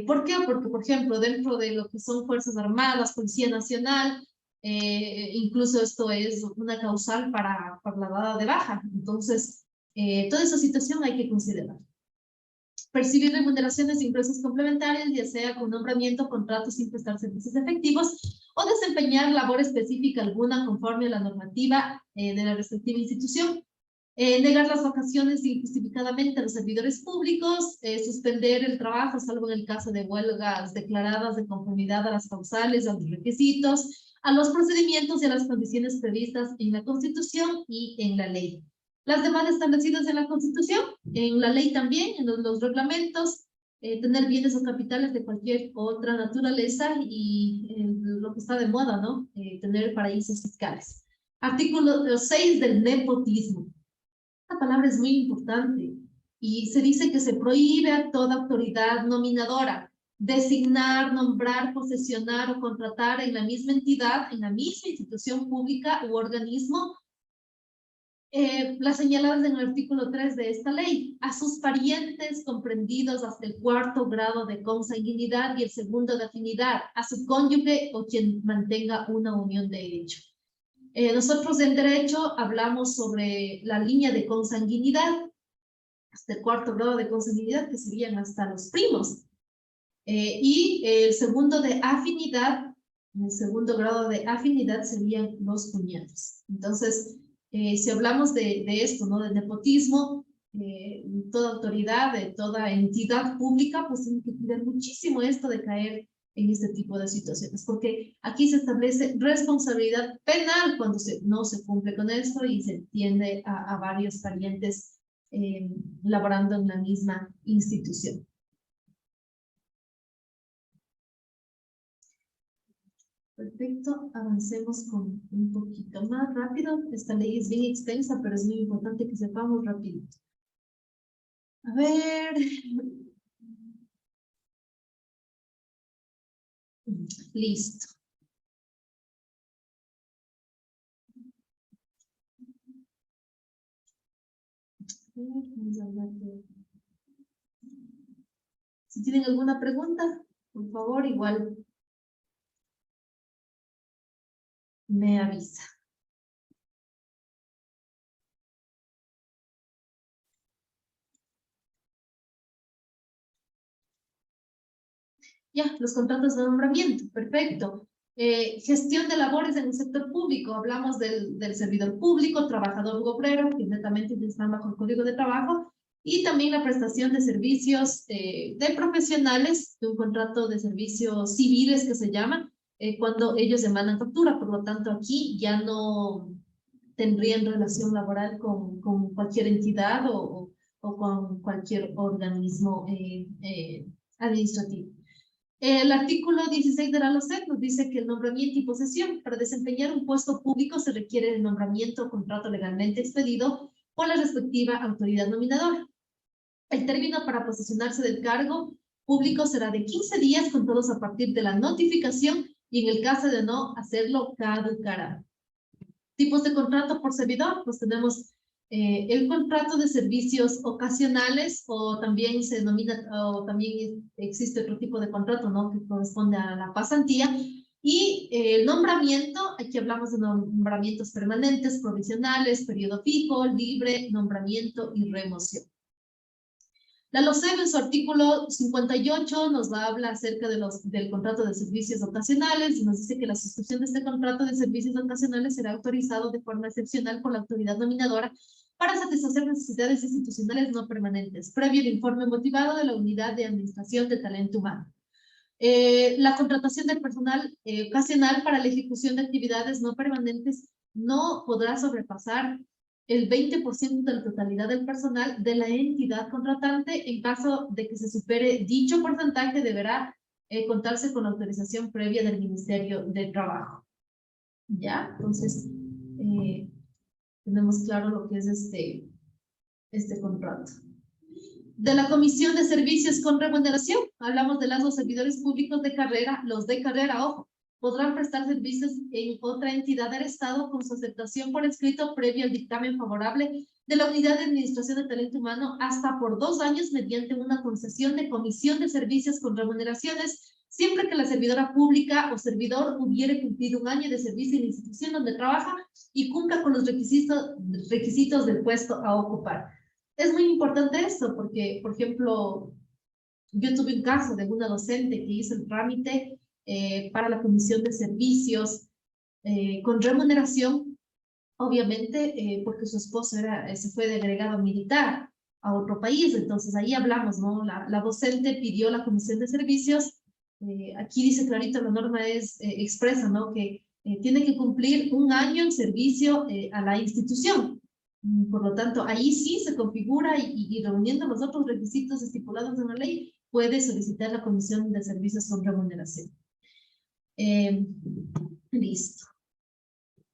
¿Por qué? Porque, por ejemplo, dentro de lo que son Fuerzas Armadas, Policía Nacional, incluso esto es una causal para la dada de baja. Entonces, toda esa situación hay que considerar. Percibir remuneraciones de ingresos complementarios, ya sea con nombramiento, contratos sin prestar servicios efectivos o desempeñar labor específica alguna conforme a la normativa de la respectiva institución. Negar las vacaciones injustificadamente a los servidores públicos, suspender el trabajo, salvo en el caso de huelgas declaradas de conformidad a las causales, a los requisitos, a los procedimientos y a las condiciones previstas en la Constitución y en la ley. Las demás establecidas en la Constitución, en la ley también, en los reglamentos, tener bienes o capitales de cualquier otra naturaleza y lo que está de moda, ¿no? Tener paraísos fiscales. Artículo 6 del nepotismo. Esta palabra es muy importante y se dice que se prohíbe a toda autoridad nominadora designar, nombrar, posesionar o contratar en la misma entidad, en la misma institución pública u organismo, las señaladas en el artículo 3 de esta ley, a sus parientes comprendidos hasta el 4º grado de consanguinidad y el 2º de afinidad, a su cónyuge o quien mantenga una unión de hecho. Nosotros en derecho hablamos sobre la línea de consanguinidad, hasta el 4º grado de consanguinidad, que serían hasta los primos. Y el 2º de afinidad, el 2º grado de afinidad serían los cuñados. Entonces, si hablamos de esto, ¿no? De nepotismo, toda autoridad, de toda entidad pública, pues tiene que cuidar muchísimo esto de caer en este tipo de situaciones, porque aquí se establece responsabilidad penal cuando no se cumple con esto y se tiende a varios parientes laborando en la misma institución. Perfecto, avancemos con un poquito más rápido. Esta ley es bien extensa, pero es muy importante que sepamos rapidito. A ver. Listo. Si tienen alguna pregunta, por favor, igual me avisa. Ya, los contratos de nombramiento, perfecto. Gestión de labores en el sector público, hablamos del servidor público, trabajador u obrero, que netamente están bajo el Código de Trabajo, y también la prestación de servicios de profesionales, de un contrato de servicios civiles que se llama, cuando ellos demandan factura. Por lo tanto, aquí ya no tendrían relación laboral con cualquier entidad o con cualquier organismo administrativo. El artículo 16 de la LOCEP nos dice que el nombramiento y posesión para desempeñar un puesto público se requiere el nombramiento o contrato legalmente expedido por la respectiva autoridad nominadora. El término para posesionarse del cargo público será de 15 días contados a partir de la notificación y en el caso de no hacerlo, caducará. Tipos de contrato por servidor, pues tenemos el contrato de servicios ocasionales o también se denomina, o también existe otro tipo de contrato, ¿no? Que corresponde a la pasantía. Y el nombramiento, aquí hablamos de nombramientos permanentes, provisionales, periodo fijo, libre, nombramiento y remoción. La LOCEP en su artículo 58 nos habla acerca de del contrato de servicios ocasionales y nos dice que la suscripción de este contrato de servicios ocasionales será autorizado de forma excepcional por la autoridad nominadora para satisfacer necesidades institucionales no permanentes, previo el informe motivado de la Unidad de Administración de Talento Humano. La contratación del personal ocasional para la ejecución de actividades no permanentes no podrá sobrepasar el 20% de la totalidad del personal de la entidad contratante. En caso de que se supere dicho porcentaje, deberá contarse con la autorización previa del Ministerio de Trabajo. ¿Ya? Entonces, tenemos claro lo que es este contrato. De la Comisión de Servicios con Remuneración, hablamos de los servidores públicos de carrera, los de carrera, ojo, podrán prestar servicios en otra entidad del Estado con su aceptación por escrito previo al dictamen favorable de la Unidad de Administración de Talento Humano hasta por 2 años mediante una concesión de comisión de servicios con remuneraciones, siempre que la servidora pública o servidor hubiere cumplido 1 año de servicio en la institución donde trabaja y cumpla con los requisitos del puesto a ocupar. Es muy importante esto porque, por ejemplo, yo tuve un caso de una docente que hizo el trámite para la comisión de servicios con remuneración, obviamente porque su esposo se fue de agregado militar a otro país. Entonces ahí hablamos, ¿no? La docente pidió la comisión de servicios. Aquí dice clarito, la norma es expresa, ¿no? Que tiene que cumplir 1 año en servicio a la institución. Por lo tanto, ahí sí se configura y reuniendo los otros requisitos estipulados en la ley, puede solicitar la comisión de servicios con remuneración. Listo.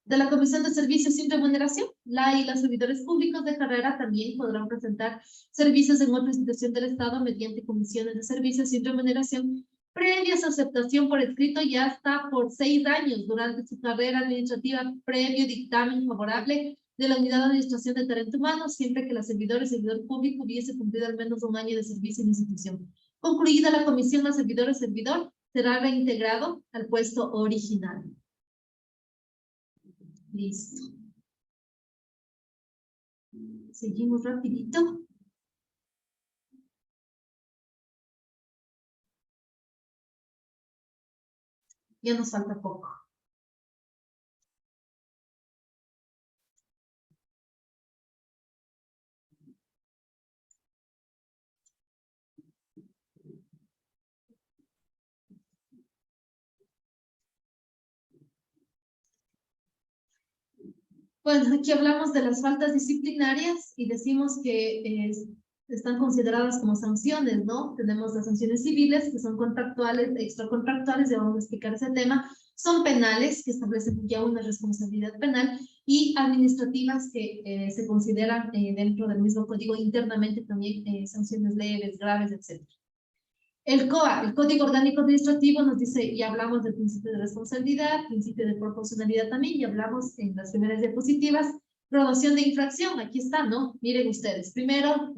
De la Comisión de Servicios sin Remuneración, la y los servidores públicos de carrera también podrán presentar servicios en otra institución del Estado mediante comisiones de servicios sin remuneración previa su aceptación por escrito y hasta por 6 años durante su carrera administrativa previo dictamen favorable de la Unidad de Administración de Talento Humano, siempre que la servidora y servidor público hubiese cumplido al menos 1 año de servicio en la institución. Concluida la comisión, la servidora o servidor será reintegrado al puesto original. Listo. Seguimos rapidito. Ya nos falta poco. Bueno, aquí hablamos de las faltas disciplinarias y decimos que están consideradas como sanciones, ¿no? Tenemos las sanciones civiles, que son contractuales, extracontractuales, ya vamos a explicar ese tema. Son penales, que establecen ya una responsabilidad penal, y administrativas que se consideran dentro del mismo código internamente también sanciones leves, graves, etc. El COA, el Código Orgánico Administrativo, nos dice, y hablamos del principio de responsabilidad, principio de proporcionalidad también, y hablamos en las primeras diapositivas, graduación de infracción, aquí está, ¿no? Miren ustedes, primero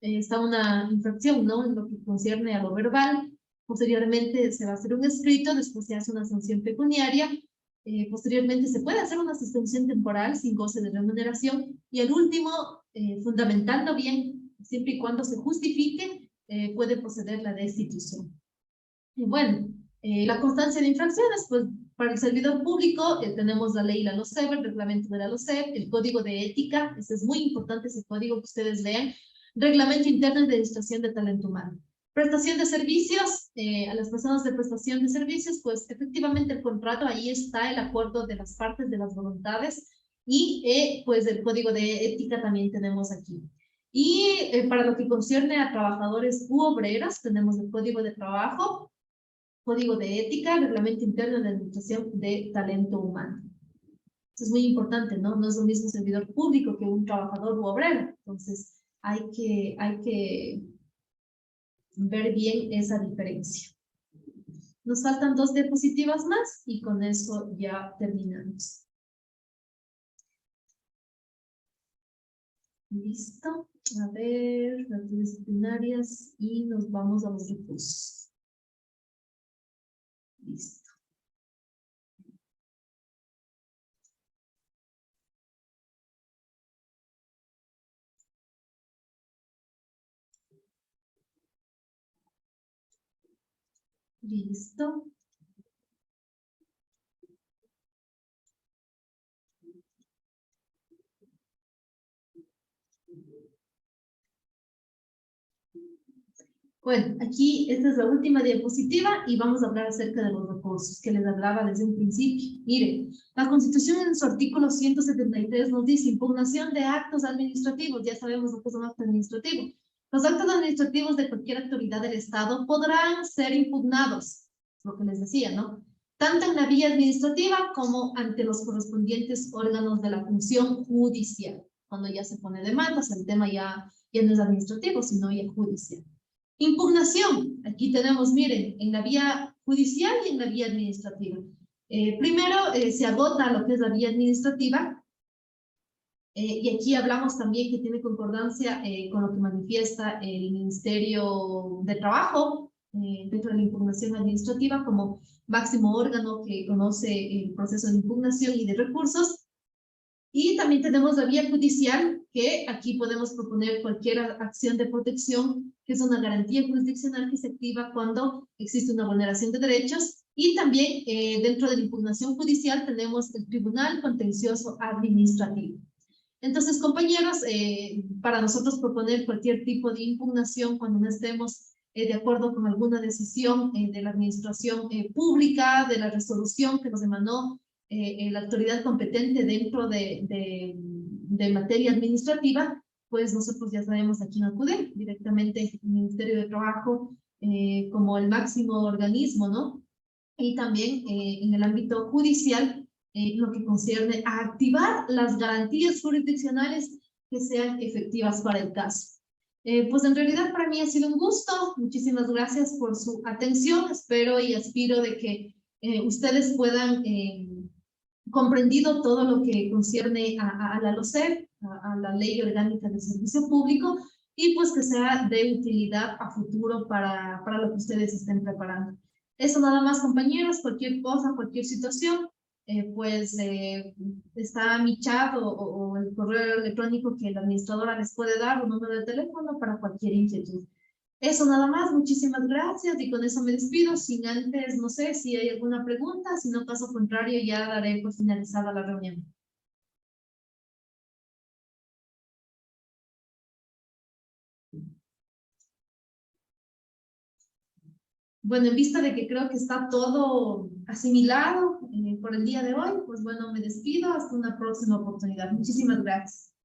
está una infracción, ¿no? En lo que concierne a lo verbal, posteriormente se va a hacer un escrito, después se hace una sanción pecuniaria, posteriormente se puede hacer una suspensión temporal sin goce de remuneración, y el último, fundamentando bien, siempre y cuando se justifique, puede proceder la destitución. Y bueno, la constancia de infracciones, pues para el servidor público tenemos la ley, la LOCEP, el reglamento de la LOCEP, el código de ética, ese es muy importante, ese código que ustedes lean, reglamento interno de administración de talento humano. Prestación de servicios, a las personas de prestación de servicios, pues efectivamente el contrato, ahí está el acuerdo de las partes, de las voluntades, y pues el código de ética también tenemos aquí. Y para lo que concierne a trabajadores u obreras, tenemos el Código de Trabajo, Código de Ética, Reglamento Interno de Administración de Talento Humano. Eso es muy importante, ¿no? No es lo mismo servidor público que un trabajador u obrero. Entonces, hay que ver bien esa diferencia. Nos faltan 2 diapositivas más y con eso ya terminamos. Listo. A ver, las disciplinarias y nos vamos a los recursos. Listo. Listo. Bueno, aquí esta es la última diapositiva y vamos a hablar acerca de los recursos que les hablaba desde un principio. Miren, la Constitución en su artículo 173 nos dice impugnación de actos administrativos. Ya sabemos lo que es un acto administrativo. Los actos administrativos de cualquier autoridad del Estado podrán ser impugnados, lo que les decía, ¿no? Tanto en la vía administrativa como ante los correspondientes órganos de la función judicial. Cuando ya se pone demandas, el tema ya no es administrativo, sino ya judicial. Impugnación. Aquí tenemos, miren, en la vía judicial y en la vía administrativa. Primero se agota lo que es la vía administrativa. Y aquí hablamos también que tiene concordancia con lo que manifiesta el Ministerio de Trabajo dentro de la impugnación administrativa como máximo órgano que conoce el proceso de impugnación y de recursos. Y también tenemos la vía judicial, que aquí podemos proponer cualquier acción de protección, que es una garantía jurisdiccional que se activa cuando existe una vulneración de derechos. Y también dentro de la impugnación judicial tenemos el Tribunal Contencioso Administrativo. Entonces, compañeros, para nosotros proponer cualquier tipo de impugnación cuando no estemos de acuerdo con alguna decisión de la administración pública, de la resolución que nos emanó la autoridad competente dentro de materia administrativa, pues nosotros ya sabemos a quién acudir, directamente el Ministerio de Trabajo como el máximo organismo, ¿no? Y también en el ámbito judicial, lo que concierne a activar las garantías jurisdiccionales que sean efectivas para el caso. Pues en realidad para mí ha sido un gusto. Muchísimas gracias por su atención. Espero y aspiro de que ustedes puedan comprendido todo lo que concierne a la LOCEP, a la Ley Orgánica del Servicio Público, y pues que sea de utilidad a futuro para lo que ustedes estén preparando. Eso nada más, compañeros. Cualquier cosa, cualquier situación, está mi chat o el correo electrónico que la administradora les puede dar, un número de teléfono para cualquier inquietud. Eso nada más, muchísimas gracias y con eso me despido, sin antes, no sé si hay alguna pregunta, si no, caso contrario, ya daré por finalizada la reunión. Bueno, en vista de que creo que está todo asimilado por el día de hoy, pues bueno, me despido hasta una próxima oportunidad. Muchísimas gracias.